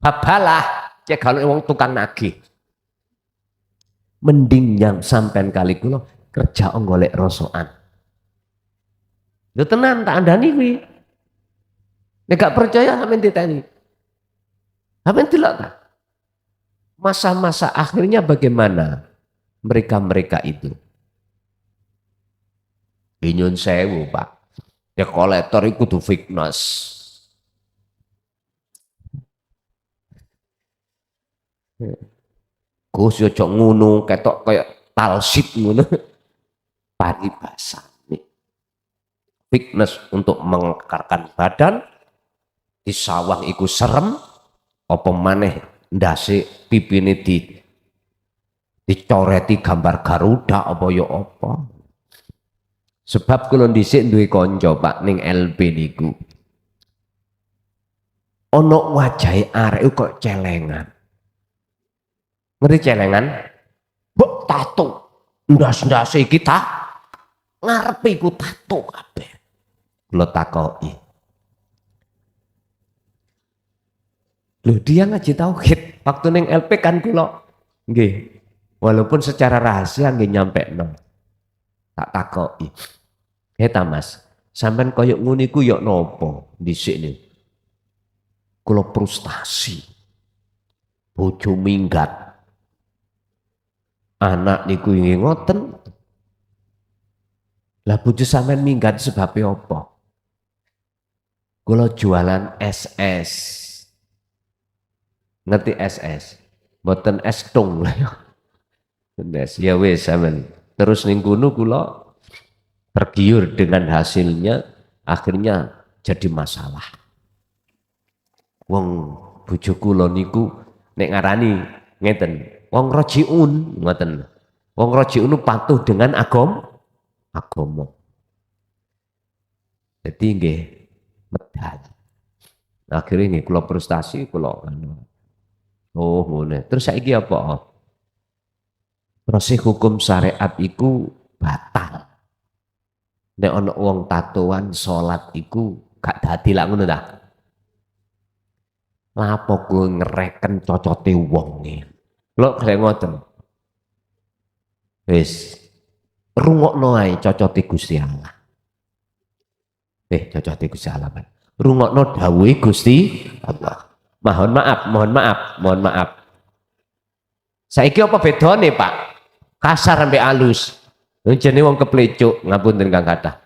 B: Babalah cek kalau wong tukang nagih. Mending yang sampean kali kula kerja golek rosokan. Lho tenan tak andani kuwi. Nek gak percaya sampean diteni. Sampean delok ta? Masa-masa akhirnya bagaimana mereka-mereka itu? Nyun sewu, Pak. Ya kolektor iku kudu fitness. Gus yo cok ngono ketok kayak talsip ngono. Paribasa. Fitness untuk mengekarkan badan, di sawah iku serem, apa maneh ndase pipine dicoreti gambar Garuda apa ya apa. Sebab kula dhisik duwe kanca Pak ning LP niku. Ana wajahe arek kok celengan. Ngerti celengan? Mbok tato. Ndas-ndase iki ta ngarepe iku tato kabeh. Kula takoki. Loh dia ngaji tauhid waktu ning LP kan kula nggih walaupun secara rahasia nggih nyampekno. Tak takoki. Ta Mas, sampean koyo ngono iku yo napa dhisik niku? Kula frustasi. Bojo minggat. Anak niku nggih ngoten. Lah bojo sampean minggat sebabnya apa? Kula jualan SS. Ngerti SS? Mboten es tung lah ya. Ya wis sampean. Terus ning kono kula tergiur dengan hasilnya, akhirnya jadi masalah. Wong bojo kula niku nek ngarani ngeten, wong rojiun ngoten. Wong rojiun patuh dengan agama. Jadi nggih medal. Akhirnya nggih kula frustasi kula oh ngono. Terus saiki apa? Proses hukum syariat iku batal. Nek ana wong tatoan salat iku gak dadi lak ngono ta. Lapo kowe ngereken cocote wong iki. Lho kaya ngoten. Wis rungokno ae cocote Gusti Allah. Cocote Gusti Allah. Rungokno dawuhe Gusti Allah. Mohon maaf. Saiki apa bedane, Pak? Kasar sampai halus. Jenenge wong keplecuk, ngapunten Kang kathah.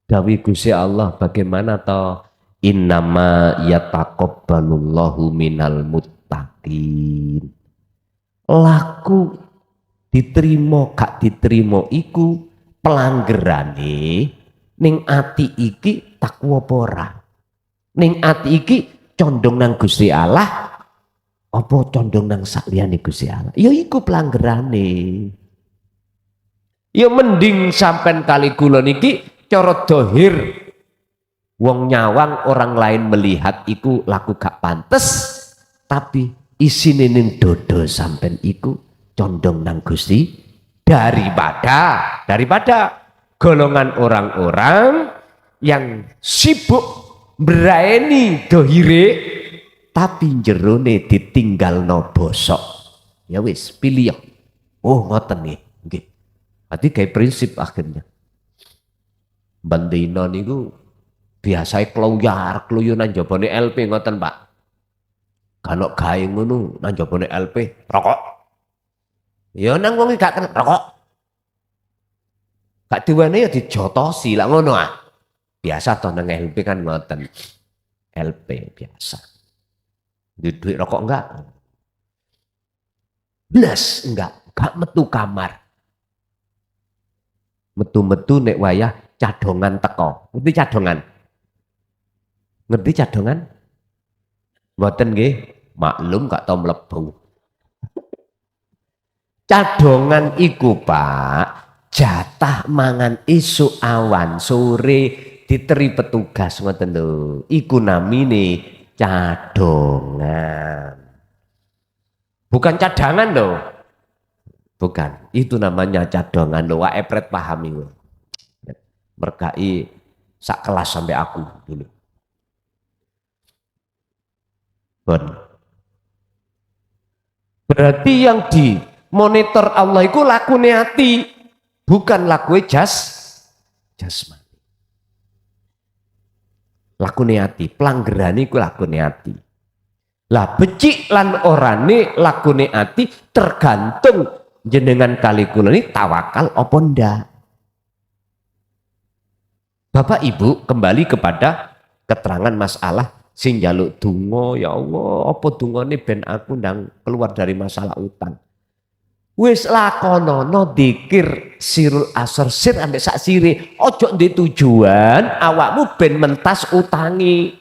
B: Dawi Gusti Allah bagaimana toh innama yataqabbalullahu minal muttaqin. Laku diterima gak diterima iku pelanggerane ning ati iki takwa apa ora. Ning ati iki condong nang Gusti Allah apa condong nang saliyane Gusti Allah. Ya iku pelanggerane. Ya mending sampean kali kula niki cara dohir wong nyawang orang lain melihat iku laku gak pantes, tapi isine ning dodo sampean iku condong nang Gusti daripada golongan orang-orang yang sibuk berani dohire tapi jerone ditinggal no bosok. Ya wis pilih. Oh ngoten nih. Nggih. Berarti kayak prinsip akhirnya. Bandino niku biasa kluyur nang jabane LP ngoten Pak. Kalau gawe ngono nang jabane LP rokok. Ya nang wong gak kena rokok. Gak diwane ya dijotosi lah ngono ah. Biasa toh nang LP kan ngoten. LP biasa. Duit rokok enggak? Blas enggak metu kamar. Metu-metu nek wayah cadongan teko. Ngerti cadongan? Ngerti cadongan? Mboten nggih, maklum gak tau mlebu. Cadongan iku Pak, jatah mangan isuk awan sore diteri petugas ngoten lho. Iku namine cadongan. Bukan cadangan loh. Bukan, itu namanya cadongan loh. Wah, epret paham itu. Mergai sak kelas sampai aku dulu. Bon. Berarti yang di monitor Allah itu lakune hati, bukan lakune jasmani. Lakune hati, pelanggaran itu lakune hati. Lah becik lan orane lakune hati tergantung jenengan kali kula ini tawakal apa ndak. Bapak Ibu kembali kepada keterangan masalah sing njaluk donga, ya Allah apa dungane ben aku ndang keluar dari masalah utang. Wis lakonono dzikir sirul asr sir ambek sak sire, ojo ndek tujuan awakmu ben mentas utangi.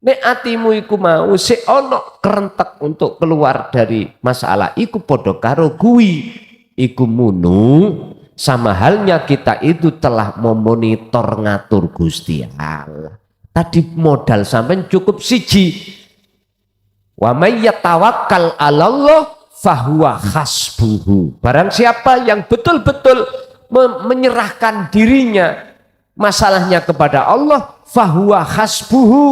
B: Nek atimu iku mau sik ono kerentek untuk keluar dari masalah iku padha karo kuwi iku munu sama halnya kita itu telah memonitor ngatur Gusti Allah. Tadi modal sampean cukup siji. Wa may yatawakkal 'alallah fahuwa hasbuhu. Barang siapa yang betul-betul menyerahkan dirinya masalahnya kepada Allah fahuwa hasbuhu,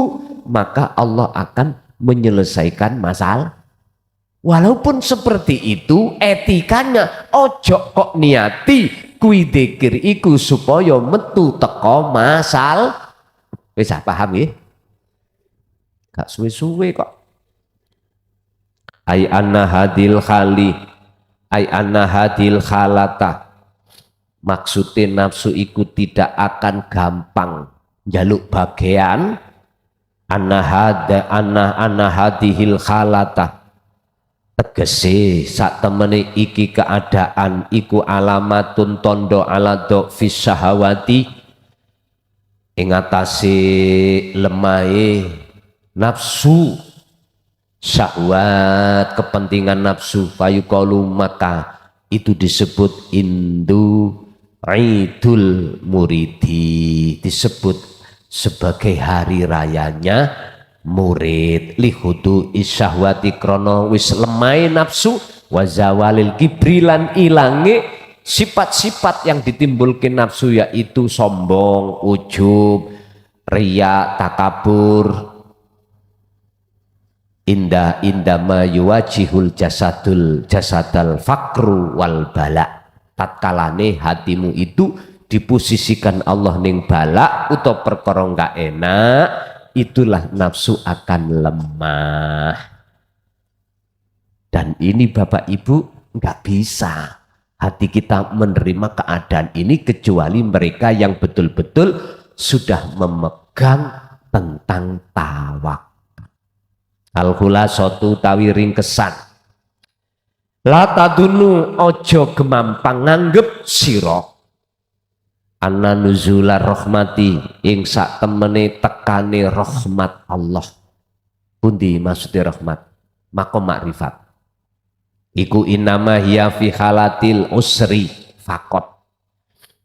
B: maka Allah akan menyelesaikan masalah. Walaupun seperti itu etikanya ojo kok niati kuwi dzikir iku supaya metu teko masalah. Wis paham ya? Gak suwe-suwe kok. Ai anna hadil khali ai anna hadil khalata, maksudnya nafsu iku tidak akan gampang jaluk bagian. Anna hadihil khalata, tegese sak temene iki keadaan iku alamatun tondo ala dhafis syahawati, ing atase lemahe nafsu syahwat, kepentingan nafsu. Fayuqalu, maka itu disebut indu idul muridi, disebut sebagai hari rayanya murid. Lihudu isyahwati, krono wis lemai nafsu, wazawalil kibrilan ilange sifat-sifat yang ditimbulkan nafsu, yaitu sombong, ujub, riya, takabur. Indama yuwajihul jasadal fakru wal bala, tatkalane hatimu itu diposisikan Allah ning balak atau perkara gak enak, itulah nafsu akan lemah. Dan ini Bapak Ibu nggak bisa hati kita menerima keadaan ini kecuali mereka yang betul-betul sudah memegang tentang tawakal. Al-khulasatu tawi ringkesan. La tadunu ojo gemampang nganggep sira anna nuzular rahmati ing sak temene tekane rahmat Allah. Pundi maksudnya rahmat? Makom makrifat. Iku innama hiya fi halatil usri fakot.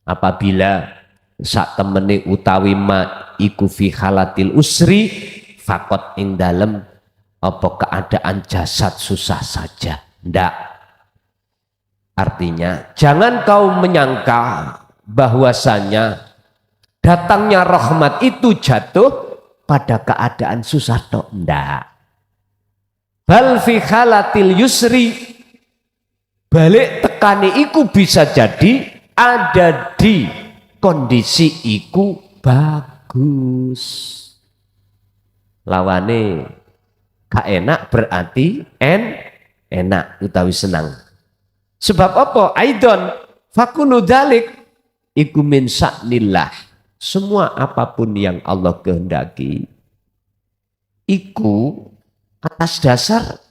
B: Apabila sak temene utawi ma iku fi halatil usri fakot ing dalem apa keadaan jasad susah saja. Ndak. Artinya jangan kau menyangka bahwasanya datangnya rahmat itu jatuh pada keadaan susah tok. Ndak. Bal fi halatil yusri, balik tekani iku bisa jadi ada di kondisi iku bagus. Lawane gak enak berarti enak utawi senang. Sebab apa? Aidon fakunu dalik iku min sa'nillah. Semua apapun yang Allah kehendaki iku atas dasar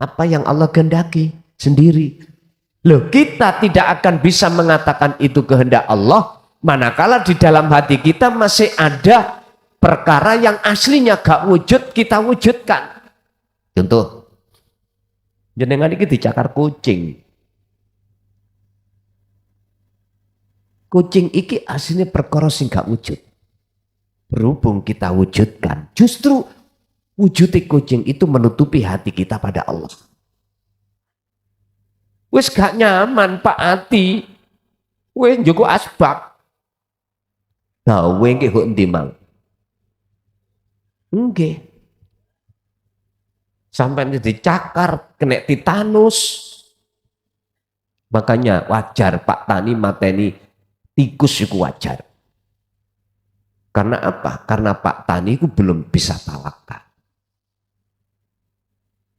B: apa yang Allah kehendaki sendiri. Loh, kita tidak akan bisa mengatakan itu kehendak Allah manakala di dalam hati kita masih ada perkara yang aslinya gak wujud kita wujudkan. Contoh, jenengan ini dicakar kucing. Kucing iki aslinya perkara sing gak wujud. Berhubung kita wujudkan, justru wujud kucing itu menutupi hati kita pada Allah. Wis gak nyaman Pak hati, wis njogo asbak. Gawe nggih kok endi mang? Nggih. Sampai dicakar, kena titanus. Makanya wajar Pak Tani mateni tikus itu wajar. Karena apa? Karena Pak Tani itu belum bisa tawakal.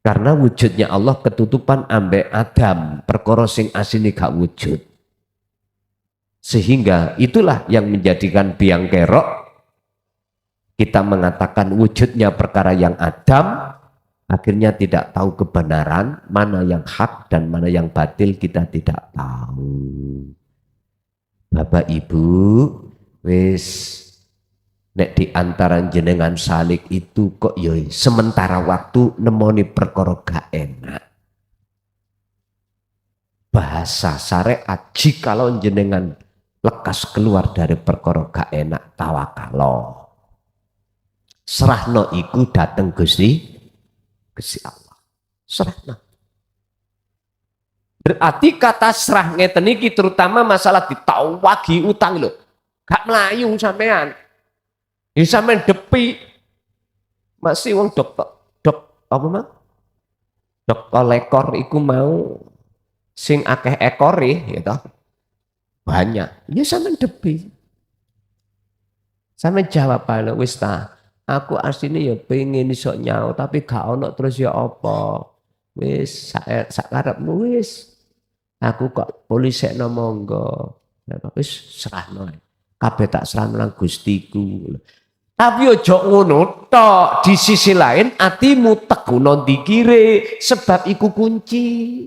B: Karena wujudnya Allah ketutupan ambek Adam, perkara sing asline gak wujud. Sehingga itulah yang menjadikan biang kerok kita mengatakan wujudnya perkara yang Adam, akhirnya tidak tahu kebenaran, mana yang hak dan mana yang batil kita tidak tahu. Bapak Ibu, wis nek di antara jenengan salik itu kok yoi sementara waktu nemoni perkara gak enak. Bahasa syariat jikalau jenengan lekas keluar dari perkara gak enak tawakalo. Serahno iku dateng Gusti Allah. Serahno. Berarti kata serah ngeten iki terutama masalah ditawagi utang lho. Gak melayu sampean. Ini sampean depi masih wong dok apa mah? Dok lekor iku mau sing akeh ekore gitu. Banyak. Ya sampean depi. Sampean jawab bae wis ta. Aku asline ya pengen iso nyau tapi gak ono terus ya apa. Wis sak karepmu wis. Aku kok polisekno monggo. Wis serahno. Kabeh tak serahno nang Gustiku. Tapi ojo ngono tok, di sisi lain atimu teguno dikire sebab iku kunci.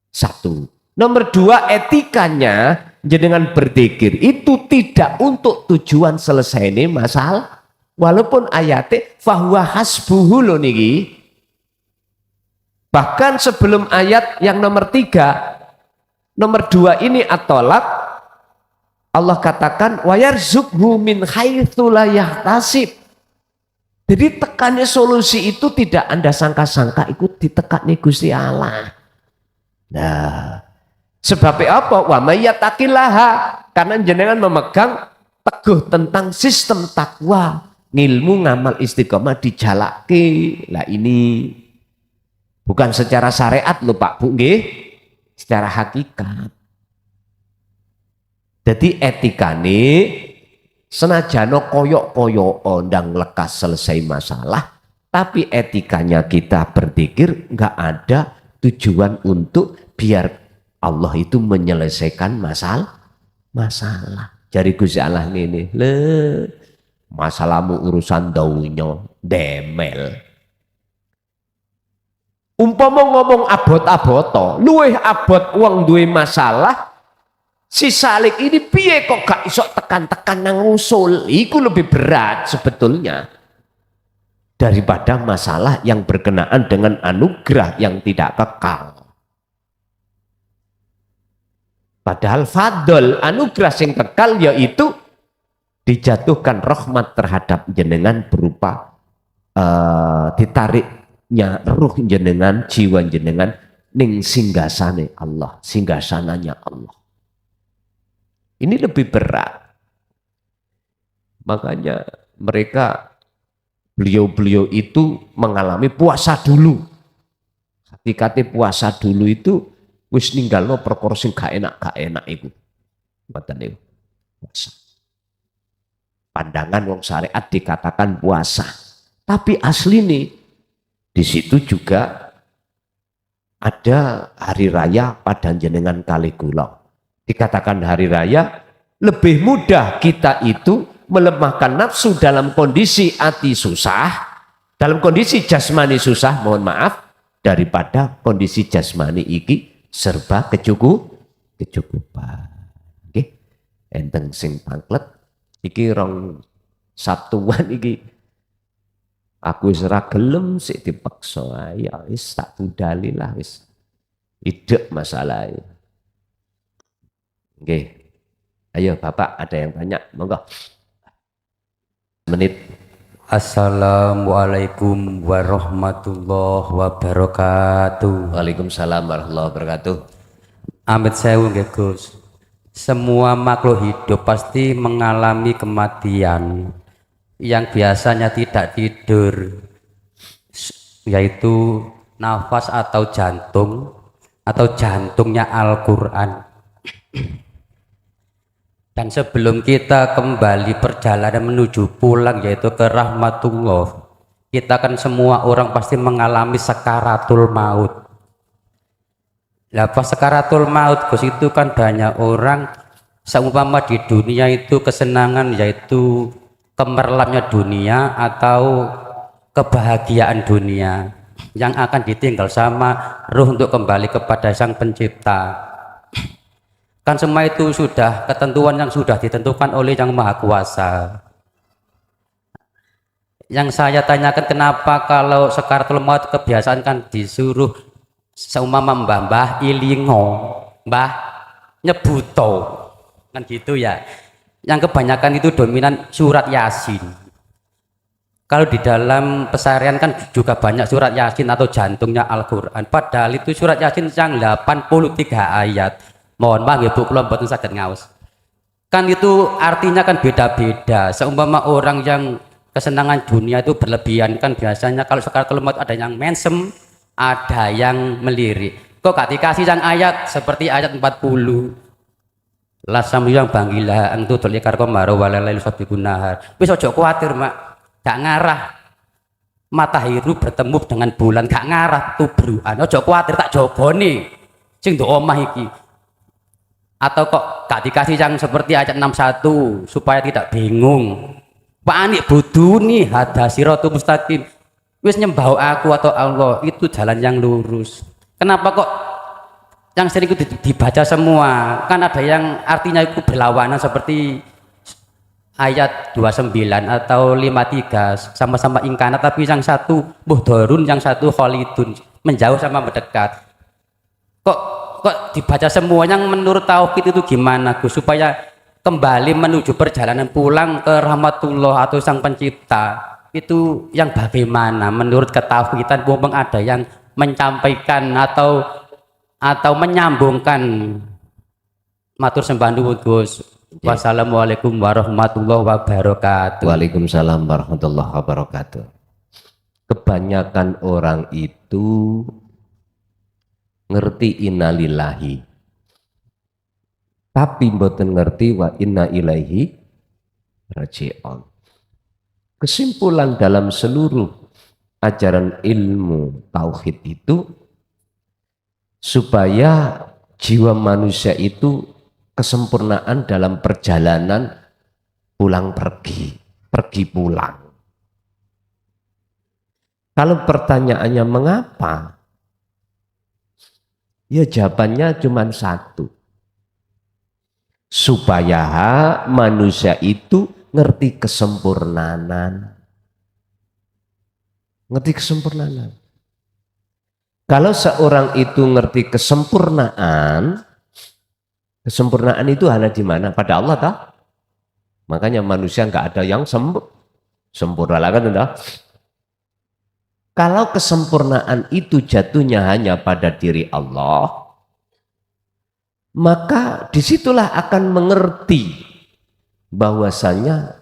B: Satu. Nomor dua, etikanya jenengan berzikir itu tidak untuk tujuan selesai ini masalah. Walaupun ayatnya fahuwa hasbuhu lho niki. Bahkan sebelum ayat yang nomor 3, nomor 2 ini at-tolak. Allah katakan wa yarzuqhu min haitsu la yahtasib. Jadi tekannya solusi itu tidak Anda sangka-sangka ikut ditekani Gusti Allah. Nah, sebabnya apa? Wa may yattaqillaha, karena jenengan memegang teguh tentang sistem takwa, ngilmu ngamal istiqomah dijalake. Lah ini bukan secara syariat lho Pak Bu nggih, secara hakikat. Jadi etikane senajano koyok-koyok ondang lekas selesai masalah, Tapi etikanya kita berzikir nggak ada tujuan untuk biar Allah itu menyelesaikan masalah. Jari Gusti Allah ini, le masalahmu urusan daunyo demel. Umpama ngomong abot-aboto, luweh abot wong duwe masalah, si Salik ini piye kok gak iso tekan-tekan nang usul, iku lebih berat sebetulnya daripada masalah yang berkenaan dengan anugerah yang tidak kekal. Padahal fadl anugerah yang kekal yaitu dijatuhkan rahmat terhadap jenengan berupa ditariknya ruh jenengan, jiwa jenengan ning singgasane Allah, singgasananya Allah. Ini lebih berat. Makanya beliau-beliau itu mengalami puasa dulu. Hakikate puasa dulu itu wis ninggalno perkara sing gak enak iku. Mboten niku. Puasa. Pandangan wong syariat dikatakan puasa. Tapi asli nih di situ juga ada hari raya pada jenengan Kaligula. Dikatakan hari raya lebih mudah kita itu melemahkan nafsu dalam kondisi hati susah, dalam kondisi jasmani susah, mohon maaf, daripada kondisi jasmani iki serba kecukupan. Nggih. Enten sing panglet iki rong Sabtuan iki aku wis ora gelem sik dipaksa, ya wis tak budali lah wis. Idek masalah. Nggih. Ayo Bapak ada yang tanya, monggo. Menit.
C: Assalamualaikum warahmatullahi wabarakatuh.
B: Waalaikumsalam warahmatullahi wabarakatuh.
C: Amit sewu nggih Gus. Semua makhluk hidup pasti mengalami kematian yang biasanya tidak tidur, yaitu nafas atau jantungnya Al-Quran. Dan sebelum kita kembali perjalanan menuju pulang yaitu ke rahmatullah, kita kan semua orang pasti mengalami sakaratul maut. Lah pas sakaratul maut Gus itu kan banyak orang seumpama di dunia itu kesenangan yaitu kemerlapnya dunia atau kebahagiaan dunia yang akan ditinggal sama ruh untuk kembali kepada Sang Pencipta. Kan semua itu sudah ketentuan yang sudah ditentukan oleh Yang Maha Kuasa. Yang saya tanyakan kenapa kalau sakaratul maut kebiasaan kan disuruh seumpama mbah ilingo, mbah nyebuto, kan gitu ya. Yang kebanyakan itu dominan surat Yasin. Kalau di dalam pesarian kan juga banyak surat Yasin atau jantungnya Al-Quran. Padahal itu surat Yasin yang 83 ayat. Mohon maaf ya Bu, kula mboten saged ngaos. Kan itu artinya kan beda-beda. Seumpama orang yang kesenangan dunia itu berlebihan kan biasanya kalau sakaratul maut ada yang mensem, ada yang melirik. Kok gak dikasih yang ayat seperti ayat 40. Lasam yang banggilah antu tolikar komaro walalai sabikunahar. Wis aja kuwatir Mak, gak ngarah matahari bertemu dengan bulan, gak ngarah tubruan. Aja kuwatir tak jogone sing nduk omah iki. Atau kok gak dikasih yang seperti ayat 61 supaya tidak bingung. Panik buduni hada siratu mustaqim. Wis nyembah aku atau Allah itu jalan yang lurus. Kenapa kok yang sering itu dibaca semua? Kan ada yang artinya itu berlawanan seperti ayat 29 atau 53 sama-sama ingkana, tapi yang satu muhdharun, yang satu khalidun, menjauh sama mendekat. Kok dibaca semua? Yang menurut tauhid itu gimana Gus supaya kembali menuju perjalanan pulang ke rahmatullah atau Sang Pencipta itu yang bagaimana menurut ketauhidan? Mumpung ada yang menyampaikan atau menyambungkan. Matur sembah nuwun Gus. Wassalamualaikum warahmatullahi wabarakatuh.
B: Waalaikumsalam warahmatullahi wabarakatuh. Kebanyakan orang itu ngerti innalillahi, tapi mboten ngerti wa inna ilaihi raji'un. Kesimpulan dalam seluruh ajaran ilmu tauhid itu supaya jiwa manusia itu kesempurnaan dalam perjalanan pulang pergi, pergi pulang. Kalau pertanyaannya mengapa? Ya jawabannya cuma satu. Supaya manusia itu ngerti kesempurnaan. Ngerti kesempurnaan. Kalau seorang itu ngerti kesempurnaan, kesempurnaan itu ada di mana? Pada Allah tak? Makanya manusia nggak ada yang sempurna lah kan, enggak? Kalau kesempurnaan itu jatuhnya hanya pada diri Allah, maka disitulah akan mengerti bahwasanya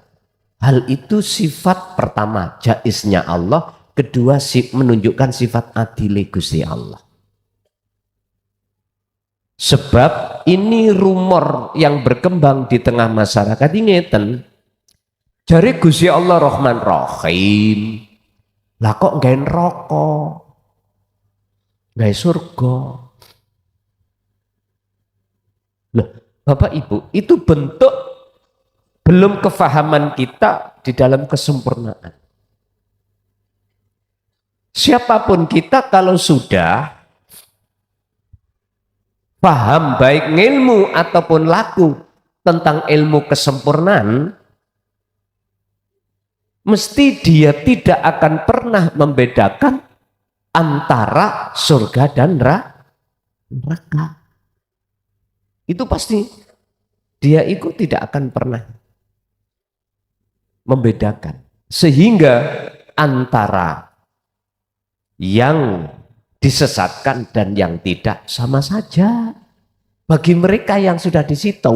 B: hal itu sifat pertama jaiznya Allah, kedua menunjukkan sifat adil Gusti Allah. Sebab ini rumor yang berkembang di tengah masyarakat ini ngeten. Jare Gusti Allah Rahman Rahim. Lah kok nggawe neraka? Nggawe surga? Loh, Bapak Ibu, itu bentuk belum kefahaman kita di dalam kesempurnaan. Siapapun kita kalau sudah paham baik ilmu ataupun laku tentang ilmu kesempurnaan, mesti dia tidak akan pernah membedakan antara surga dan neraka. Itu pasti dia itu tidak akan pernah membedakan. Sehingga antara yang disesatkan dan yang tidak sama saja bagi mereka yang sudah di situ.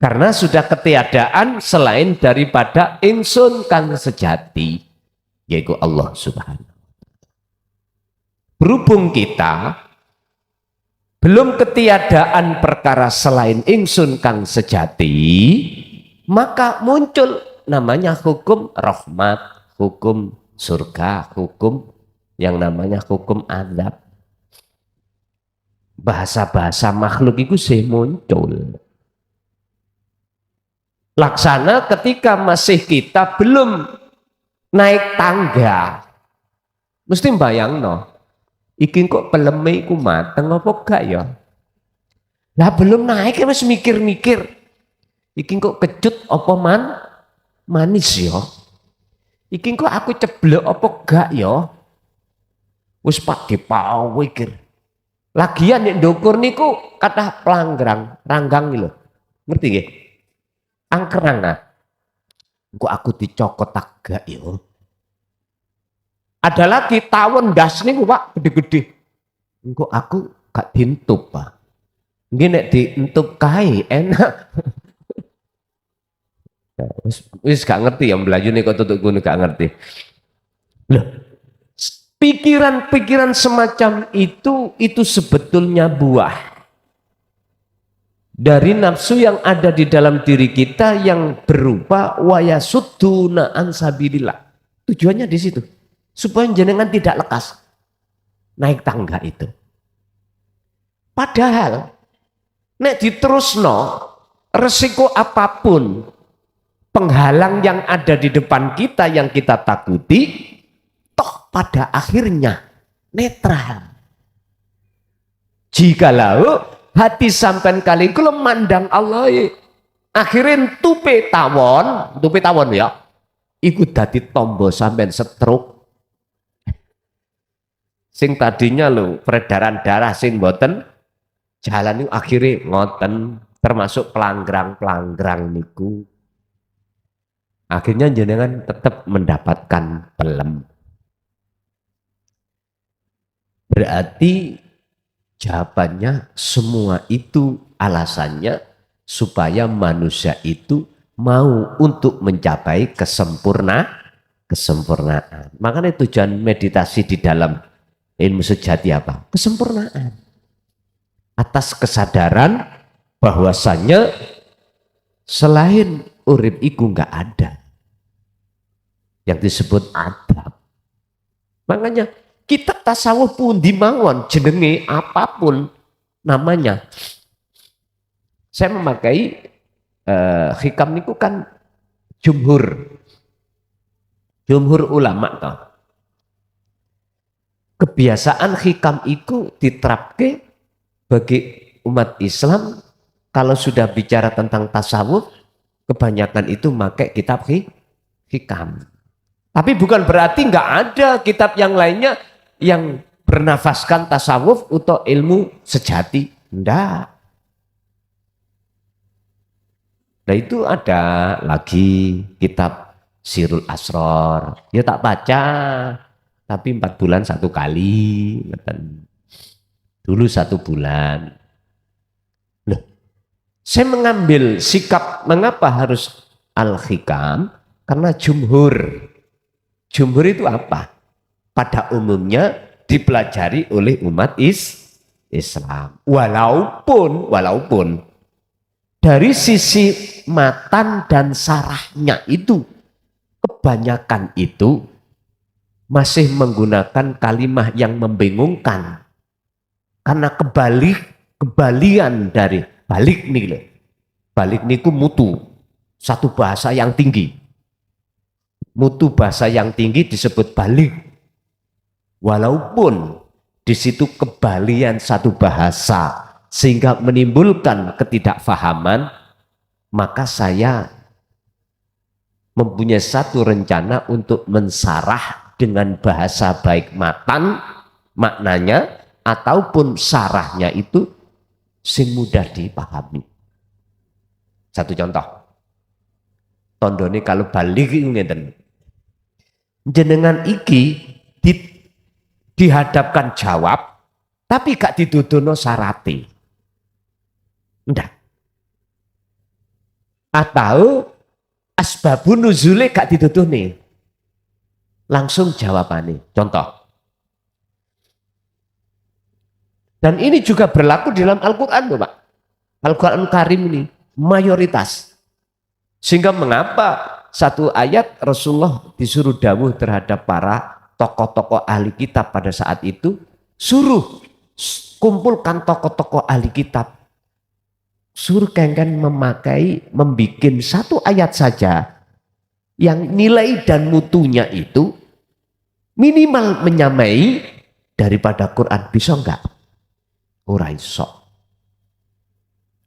B: Karena sudah ketiadaan selain daripada ingsun kang sejati, yaitu Allah Subhanahu. Berhubung kita belum ketiadaan perkara selain ingsun kang sejati, maka muncul namanya hukum rahmat, hukum surga, hukum yang namanya hukum azab. Bahasa-bahasa makhluk itu sih muncul. Laksana ketika masih kita belum naik tangga, mesti bayangno, iki kok peleme iku mateng apa gak ya? Lah belum naik wis mikir-mikir, iki kok kecut apa manis ya? Iki kok aku ceblok apa gak ya? Wis pake pikir. Lagian nek ndukur niku kathah pelanggrang, ranggang lho. Ngerti nggih? Angkerang nah. Engko aku dicokot agak ya. Ada lagi tawon das niku Pak, gede-gede. Engko aku gak dientup Pak. Nggih nek dientup kae enak. Wis gak ngerti ya melayu nih kok tutuk ngono gak ngerti. Loh, pikiran-pikiran semacam itu sebetulnya buah dari nafsu yang ada di dalam diri kita yang berupa wayasudduna an sabilillah. Tujuannya di situ supaya jenengan tidak lekas naik tangga itu. Padahal nek diterusno resiko apapun penghalang yang ada di depan kita yang kita takuti toh pada akhirnya netral. Jikalau hati sampean kali kula mandang Allah akhirin tupe tawon ya iku dadi tombo sampean stroke sing tadinya lho peredaran darah sing mboten jalan itu akhirnya ngoten termasuk pelanggrang niku akhirnya jenengan tetap mendapatkan pelem. Berarti jawabannya semua itu alasannya supaya manusia itu mau untuk mencapai kesempurnaan. Makanya tujuan meditasi di dalam ilmu sejati apa? Kesempurnaan. Atas kesadaran bahwasannya selain urip iku nggak ada. yang disebut adab. Makanya kita tasawuf pun dimawon jenenge apapun namanya. Saya memakai hikam niku kan jumhur ulama toh. Kebiasaan hikam itu diterapke bagi umat Islam kalau sudah bicara tentang tasawuf kebanyakan itu pakai kitab hikam. Tapi bukan berarti nggak ada kitab yang lainnya yang bernafaskan tasawuf atau ilmu sejati. Enggak. Nah itu ada lagi kitab Sirul Asror. Ya tak baca. Tapi 4 bulan 1 kali. Dulu 1 bulan. Loh, saya mengambil sikap mengapa harus al-hikam? Karena jumhur. Jumhur itu apa? Pada umumnya dipelajari oleh umat Islam. Walaupun dari sisi matan dan sarahnya itu kebanyakan itu masih menggunakan kalimat yang membingungkan. Karena kebalian dari balik nih loh. Balik niku mutu, satu bahasa yang tinggi. Mutu bahasa yang tinggi disebut balik. Walaupun di situ kebalian satu bahasa sehingga menimbulkan ketidakfahaman, maka saya mempunyai satu rencana untuk mensarah dengan bahasa baik matan maknanya ataupun sarahnya itu sing mudah dipahami. Satu contoh. Tondone kalau balik ngeten. Jenengan iki dihadapkan jawab tapi gak didudono syarate. Ndak. Atau asbabun nuzule gak didudune. Langsung jawabannya. Contoh. Dan ini juga berlaku dalam Al-Quran Pak. Al-Quran Karim ini mayoritas. Sehingga mengapa satu ayat Rasulullah disuruh dawuh terhadap para tokoh-tokoh ahli kitab pada saat itu, suruh kumpulkan tokoh-tokoh ahli kitab. Suruh kalian membikin satu ayat saja yang nilai dan mutunya itu minimal menyamai daripada Quran. Bisa enggak? Ora iso.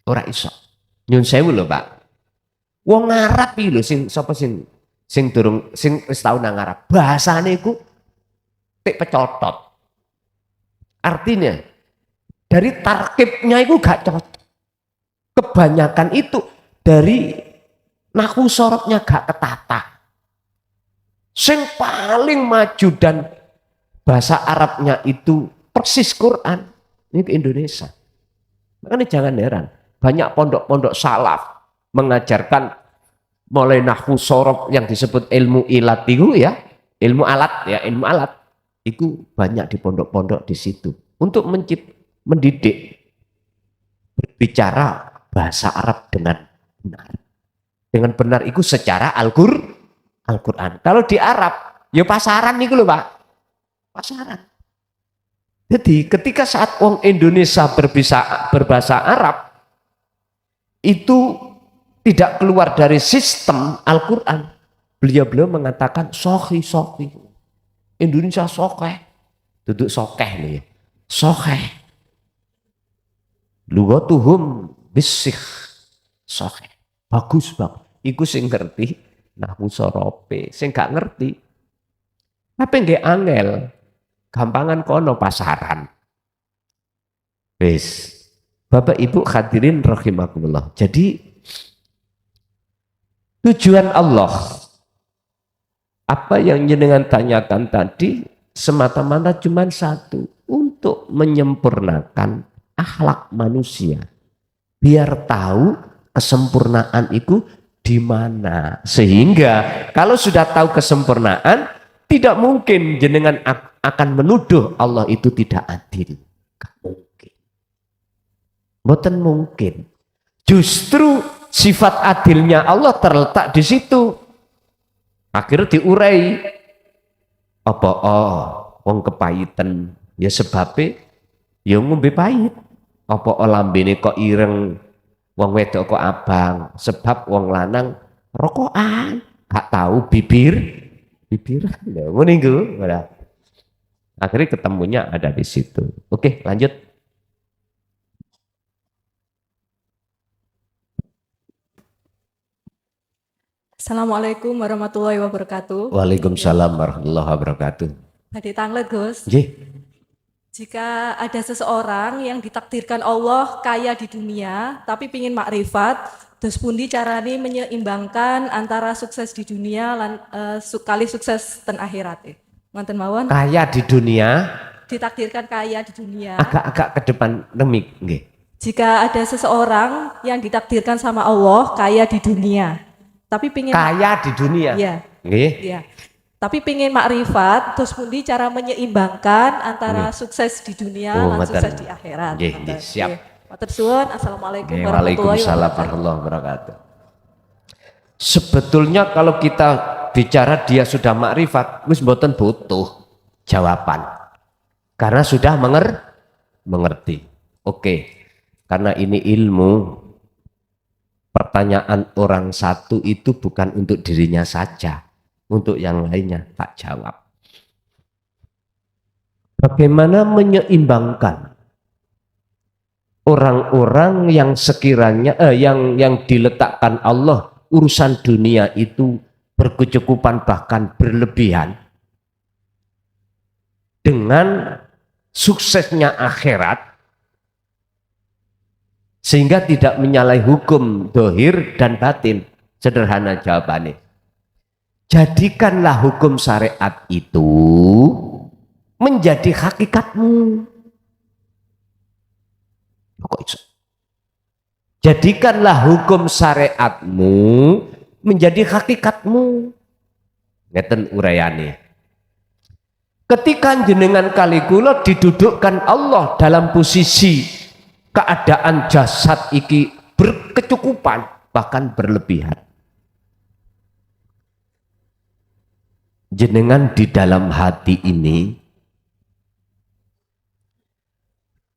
B: Ora iso. Nyun sewu lho Pak. Wong Arab iki lho sing sapa sing durung sing wis tau nang Arab. Bahasane iku tik pecotot. Artinya dari tarkibnya itu gak cocok. Kebanyakan itu dari nahwu sorobnya gak ketata. Sing paling maju dan bahasa Arabnya itu persis Quran. Ini ke Indonesia. Makanya jangan heran. Banyak pondok-pondok salaf mengajarkan mulai nahwu sorob yang disebut ilmu ilat itu ya. Ilmu alat ya, ilmu alat. Itu banyak di pondok-pondok di situ. Untuk mendidik. Berbicara bahasa Arab dengan benar. Dengan benar itu secara Al-Quran. Kalau di Arab, ya pasaran nih loh Pak. Pasaran. Jadi ketika saat orang Indonesia berbahasa Arab, itu tidak keluar dari sistem Al-Quran. Beliau mengatakan sohi. Indonesia sokeh. Duduk sokeh nih. Sokeh. Lugatuhum bisih. Sokeh. Bagus Bang. Iku sing ngerti nahwu sorope, sing gak ngerti. Tapi nggih angel. Gampangan kono pasaran. Wis. Bapak Ibu hadirin rahimakumullah. Jadi tujuan Allah apa yang jenengan tanyakan tadi semata-mata cuma satu, untuk menyempurnakan akhlak manusia. Biar tahu kesempurnaan itu di mana. Sehingga kalau sudah tahu kesempurnaan, tidak mungkin jenengan akan menuduh Allah itu tidak adil. Gak mungkin. Mboten mungkin. Justru sifat adilnya Allah terletak di situ. Akhirnya diurai. Apa wong kepahitan ya sebabnya ya ngombe pahit. Apa lambene kok ireng, wong wedok kok abang, sebab wong lanang rokokan, gak tahu bibiran. Ya ngono iku. Akhirnya ketemunya ada di situ. Oke, lanjut.
D: Assalamualaikum warahmatullahi wabarakatuh.
B: Waalaikumsalam warahmatullahi wabarakatuh.
D: Tadi tanglet Gus,
B: Nggih.
D: jika ada seseorang yang ditakdirkan Allah kaya di dunia, tapi pingin makrifat, terus pundi carane menyeimbangkan antara sukses di dunia lan kali sukses ten akhirat. Ngoten mawon,
B: Kaya di dunia,
D: ditakdirkan kaya di dunia.
B: agak-agak ke depan nemik nggih.
D: Jika ada seseorang yang ditakdirkan sama Allah kaya di dunia, tapi pingin
B: Kaya di dunia.
D: Iya.
B: Nggih.
D: Iya. Tapi pingin makrifat, terus pundi cara menyeimbangkan antara sukses di dunia
B: Oh,
D: dan
B: ngoten.
D: sukses di akhirat.
B: Nggih,
D: Ngoten.
B: nggih, siap.
D: Nggih. Matur suwun. Assalamualaikum
B: Nggih,
D: warahmatullahi
B: Waalaikumsalam
D: wabarakatuh.
B: warahmatullahi wabarakatuh. Sebetulnya kalau kita bicara dia sudah makrifat, wis mboten butuh jawaban. Karena sudah mengerti. Oke. Karena ini ilmu, pertanyaan orang satu itu bukan untuk dirinya saja, untuk yang lainnya tak jawab. Bagaimana menyeimbangkan orang-orang yang sekiranya yang diletakkan Allah urusan dunia itu berkecukupan bahkan berlebihan dengan suksesnya akhirat, sehingga tidak menyalahi hukum dohir dan batin. Sederhana jawabannya, jadikanlah hukum syariat itu menjadi hakikatmu. Kok iso? Jadikanlah hukum syariatmu menjadi hakikatmu. Ngeten urayane. Ketika jenengan kali kula didudukkan Allah dalam posisi keadaan jasad iki berkecukupan bahkan berlebihan, jenengan di dalam hati ini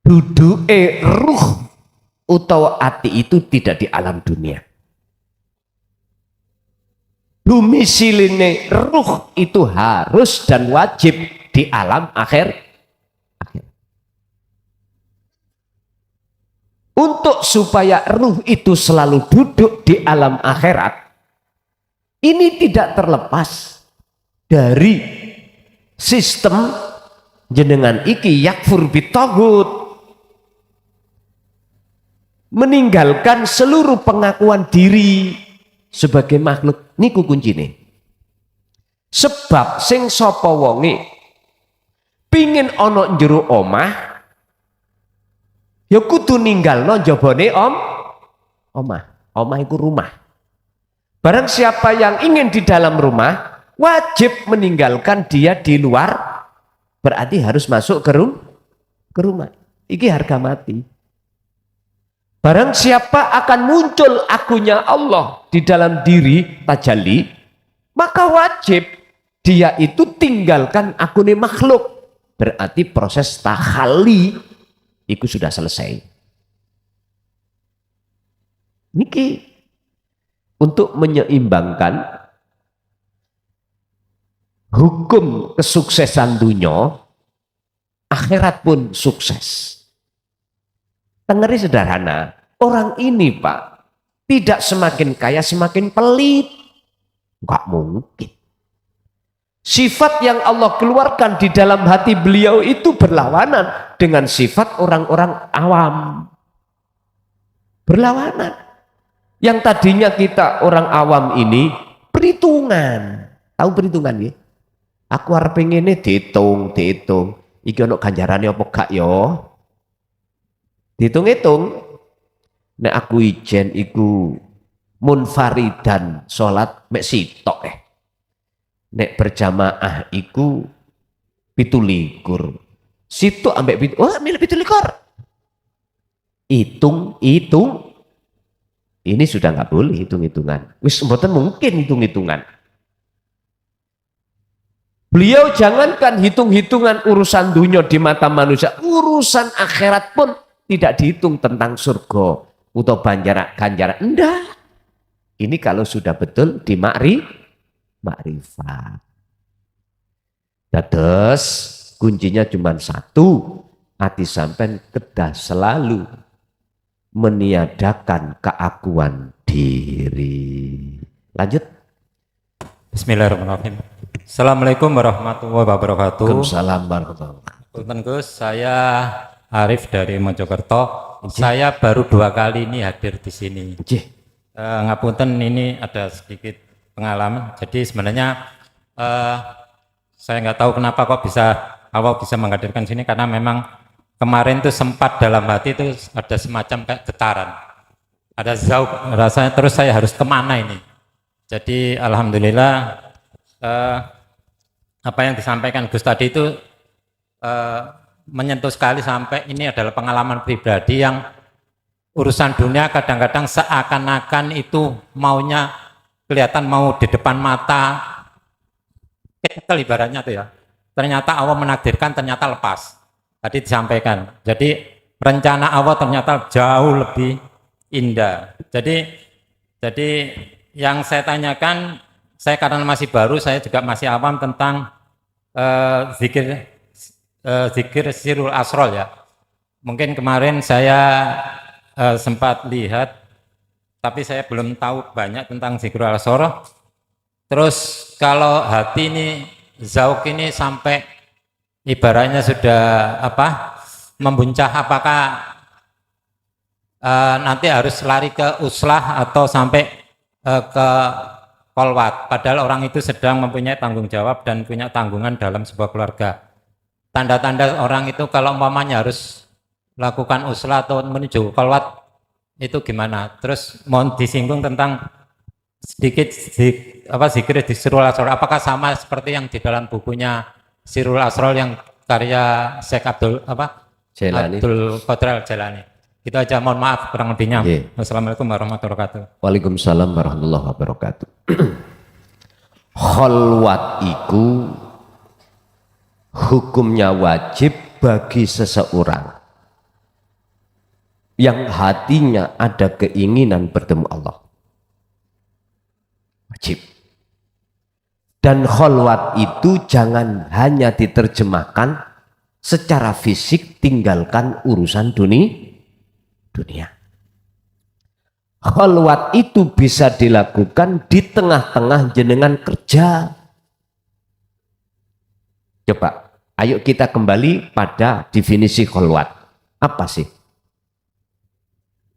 B: duduke ruh utawa hati itu tidak di alam dunia. Domisiline ruh itu harus dan wajib di alam akhir. Untuk supaya ruh itu selalu duduk di alam akhirat, ini tidak terlepas dari sistem jenengan iki yakfur bitaghut, meninggalkan seluruh pengakuan diri sebagai makhluk. Niku kuncine. Sebab sing sapa wonge pingin ana njero omah, ya kudu ninggalno njabane omah. Omah iku rumah. Barang siapa yang ingin di dalam rumah, wajib meninggalkan dia di luar, berarti harus masuk ke rumah. Iki harga mati. Barang siapa akan muncul akunya Allah di dalam diri tajalli, maka wajib dia itu tinggalkan akune makhluk. Berarti proses tahalli itu sudah selesai. Niki untuk menyeimbangkan hukum kesuksesan dunia, akhirat pun sukses. Tengeri sederhana, orang ini Pak tidak semakin kaya semakin pelit, nggak mungkin. Sifat yang Allah keluarkan di dalam hati beliau itu berlawanan dengan sifat orang-orang awam. Berlawanan. Yang tadinya kita orang awam ini perhitungan. Tahu perhitungan ya? Aku arep pengene dihitung. Iki ono ganjarane apa gak yo? Dihitung-hitung. Nek aku ijen iku munfaridan salat mek sitok Nek berjamaah iku 17. Situ ambek milih 17. Hitung. Ini sudah nggak boleh hitung-hitungan. Wis mboten mungkin hitung-hitungan. Beliau jangankan hitung-hitungan urusan dunia di mata manusia, urusan akhirat pun tidak dihitung tentang surga atau ganjaran. Enggak. Ini kalau sudah betul di makrifat. Terus kuncinya cuma satu, hati sampean kedah selalu meniadakan keakuan diri. Lanjut.
A: Bismillahirrahmanirrahim. Assalamualaikum warahmatullahi wabarakatuh.
B: Waalaikumsalam warahmatullahi wabarakatuh.
A: Punten Gus, saya Arif dari Mojokerto. Saya baru 2 kali ini hadir di sini. Ngapunten, ini ada sedikit pengalaman. Jadi sebenarnya saya nggak tahu kenapa kok awal bisa menghadirkan sini, karena memang kemarin tuh sempat dalam hati itu ada semacam kayak getaran, ada zauk rasanya, terus saya harus kemana ini. Jadi alhamdulillah apa yang disampaikan Gus tadi itu menyentuh sekali, sampai ini adalah pengalaman pribadi yang urusan dunia kadang-kadang seakan-akan itu maunya kelihatan mau di depan mata, ibaratnya tuh ya. Ternyata Allah menakdirkan, ternyata lepas. Tadi disampaikan. Jadi rencana Allah ternyata jauh lebih indah. Jadi yang saya tanyakan, saya karena masih baru, saya juga masih awam tentang zikir sirul asrol ya. Mungkin kemarin saya sempat lihat, tapi saya belum tahu banyak tentang zikrul asrol. Terus kalau hati ini, zauk ini sampai ibaratnya sudah membuncah, apakah nanti harus lari ke uslah atau sampai ke kolwat, padahal orang itu sedang mempunyai tanggung jawab dan punya tanggungan dalam sebuah keluarga. Tanda-tanda orang itu kalau umpamanya harus lakukan uslah atau menuju kolwat itu gimana? Terus mohon disinggung tentang sedikit zikir di Sirul Asrol, apakah sama seperti yang di dalam bukunya Sirul Asrol yang karya Syekh Abdul Qadir Jailani. Itu aja, mohon maaf kurang lebihnya. Wassalamualaikum warahmatullahi wabarakatuh.
B: Waalaikumsalam warahmatullahi wabarakatuh. Kholwat iku hukumnya wajib bagi seseorang yang hatinya ada keinginan bertemu Allah. Wajib. Dan kholwat itu jangan hanya diterjemahkan secara fisik, tinggalkan urusan dunia. Kholwat itu bisa dilakukan di tengah-tengah jenengan kerja. Coba, ayo kita kembali pada definisi kholwat. Apa sih?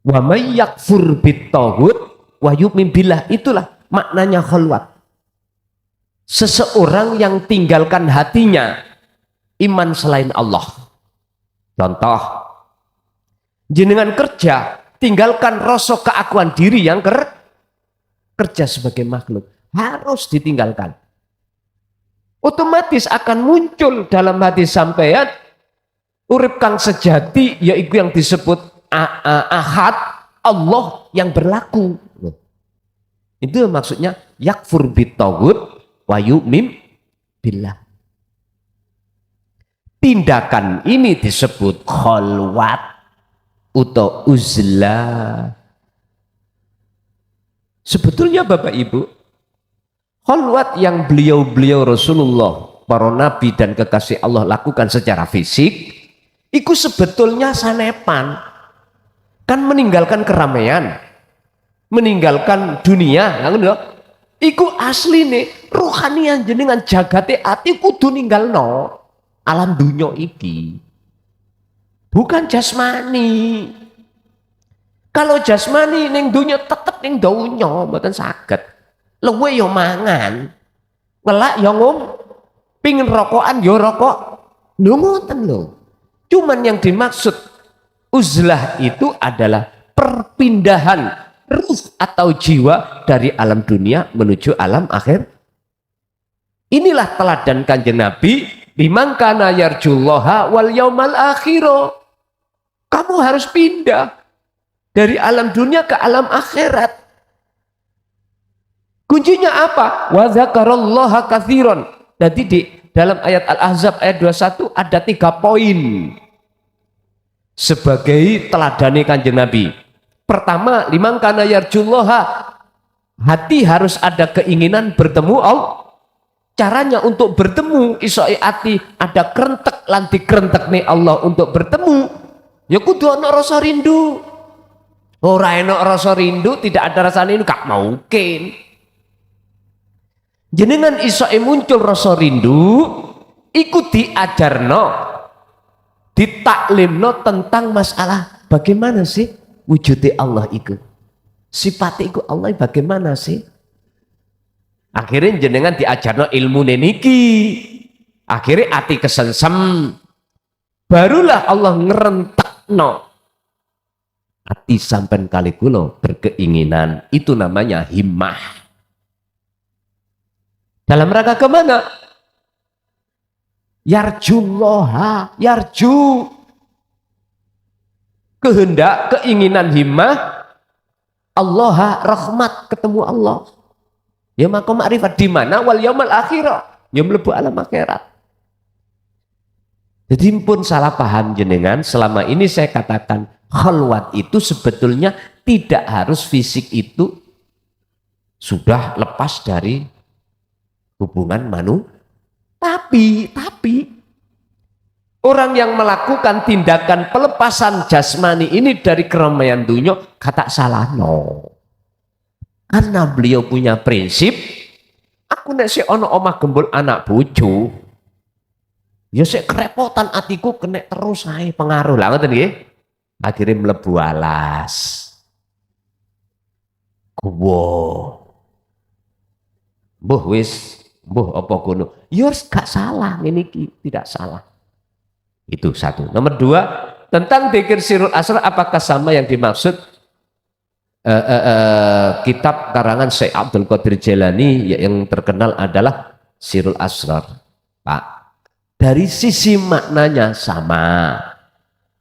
B: Wa may yakfur bit-taghut wa yu'min billah, itulah maknanya kholwat. Seseorang yang tinggalkan hatinya iman selain Allah. Contoh, jenengan kerja, tinggalkan rasa keakuan diri yang kerja sebagai makhluk, harus ditinggalkan. Otomatis akan muncul dalam hati sampean urip kang sejati, yaitu yang disebut ahad, Allah yang berlaku. Itu maksudnya yakfur bit-taghut wa yu'min billah. Tindakan ini disebut kholwat atau uzlah. Sebetulnya Bapak Ibu, kholwat yang beliau Rasulullah, para nabi dan kekasih Allah lakukan secara fisik, itu sebetulnya sanepan. Kan meninggalkan keramaian, meninggalkan dunia, iku asli nih rohanian jenengan jagate ati kudu ninggalno alam dunya iki, bukan jasmani. Kalau jasmani ning dunya tetep ning dunya mboten saged. Luwe yo mangan, ngelak yo pingin rokokan yo rokok, lho ngoten lho. Cuman yang dimaksud uzlah itu adalah perpindahan ruh atau jiwa dari alam dunia menuju alam akhir. Inilah teladan Kanjeng Nabi, liman kana yarjullaha wal yaumal akhir. Kamu harus pindah dari alam dunia ke alam akhirat. Kuncinya apa? Wa dzakarallaha katsiran. Jadi dalam ayat Al-Ahzab ayat 21 ada 3 poin sebagai teladani Kanjeng Nabi. Pertama, liman kana yarjullaha, hati harus ada keinginan bertemu Allah. Caranya untuk bertemu isoi hati ada kerentek lanti kerentek nih Allah untuk bertemu ya kudu ana rasa rindu. Ora enak rasa rindu, tidak ada rasa rindu, gak mungkin. Jenengan isoi muncul rasa rindu iku diajarno, ditaklimno tentang masalah bagaimana sih wujudnya Allah iku, sifatnya iku Allah bagaimana sih. Akhirnya jenengan diajarno ilmu niki, akhirnya hati kesensem, barulah Allah ngerentekno hati sampai kali kulo berkeinginan, itu namanya himmah. Dalam rangka kemana? Yarjullaha, yarju, kehendak, keinginan, himmah, Allah rahmat, ketemu Allah. Ya maka ma'rifat di mana wal yaumil akhirah, ya mlebu alam akhirat. Jadi pun salah paham jenengan, selama ini saya katakan khalwat itu sebetulnya tidak harus fisik itu sudah lepas dari hubungan tapi orang yang melakukan tindakan pelepasan jasmani ini dari keramaian dunia kata salah no. Karena beliau punya prinsip, aku nek sik ana omah gembul anak bojo, ya sik kerepotan atiku kena terus ae pengaruh lah ngoten nggih. Akhire mlebu alas. Kuwo. Mbuh wis, mbuh apa kono. Ya gak salah ngene iki, tidak salah. Itu satu. Nomor 2, tentang dzikir sirrul asrar apakah sama yang dimaksud kitab karangan Syekh Abdul Qadir Jailani yang terkenal adalah Sirrul Asrar, Pak. Dari sisi maknanya sama,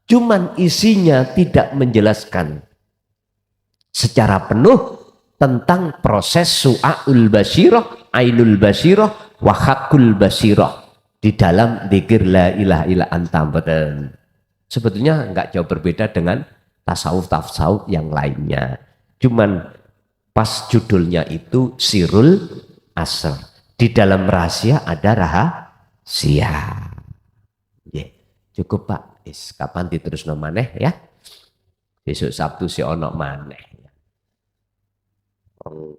B: cuman isinya tidak menjelaskan secara penuh tentang proses su'aul basirah, ainul basirah, wa haqqul basirah di dalam dzikir la ilaha illa anta. Sebetulnya enggak jauh berbeda dengan tasawuf yang lainnya. Cuman pas judulnya itu Sirrul Asrar. Di dalam rahasia ada rahasia. Cukup Pak. Kapan diterusno maneh ya? Besok Sabtu si ono maneh.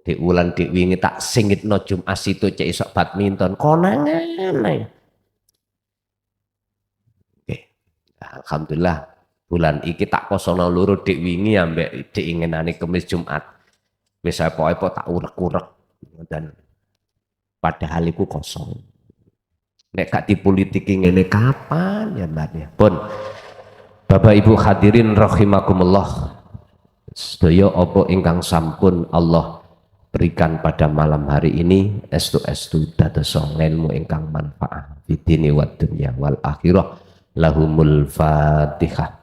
B: Di wulan di wingi tak singitno Jumat situ cek isok badminton konangan. Alhamdulillah. Bulan iki tak kosono loro dik wingi ambek dik inginane Kamis Jumat. Wis apa-apa tak urek-urek dan padahal iku kosong. Nek gak dipolitiki ngene kapan ya Mbak ya. Pun Bapak Ibu hadirin rahimakumullah. Sedaya apa ingkang sampun Allah berikan pada malam hari ini estu-estu dados ilmu ingkang manfaat fid dini wad dunya wal akhirah. Lahumul Fatihah.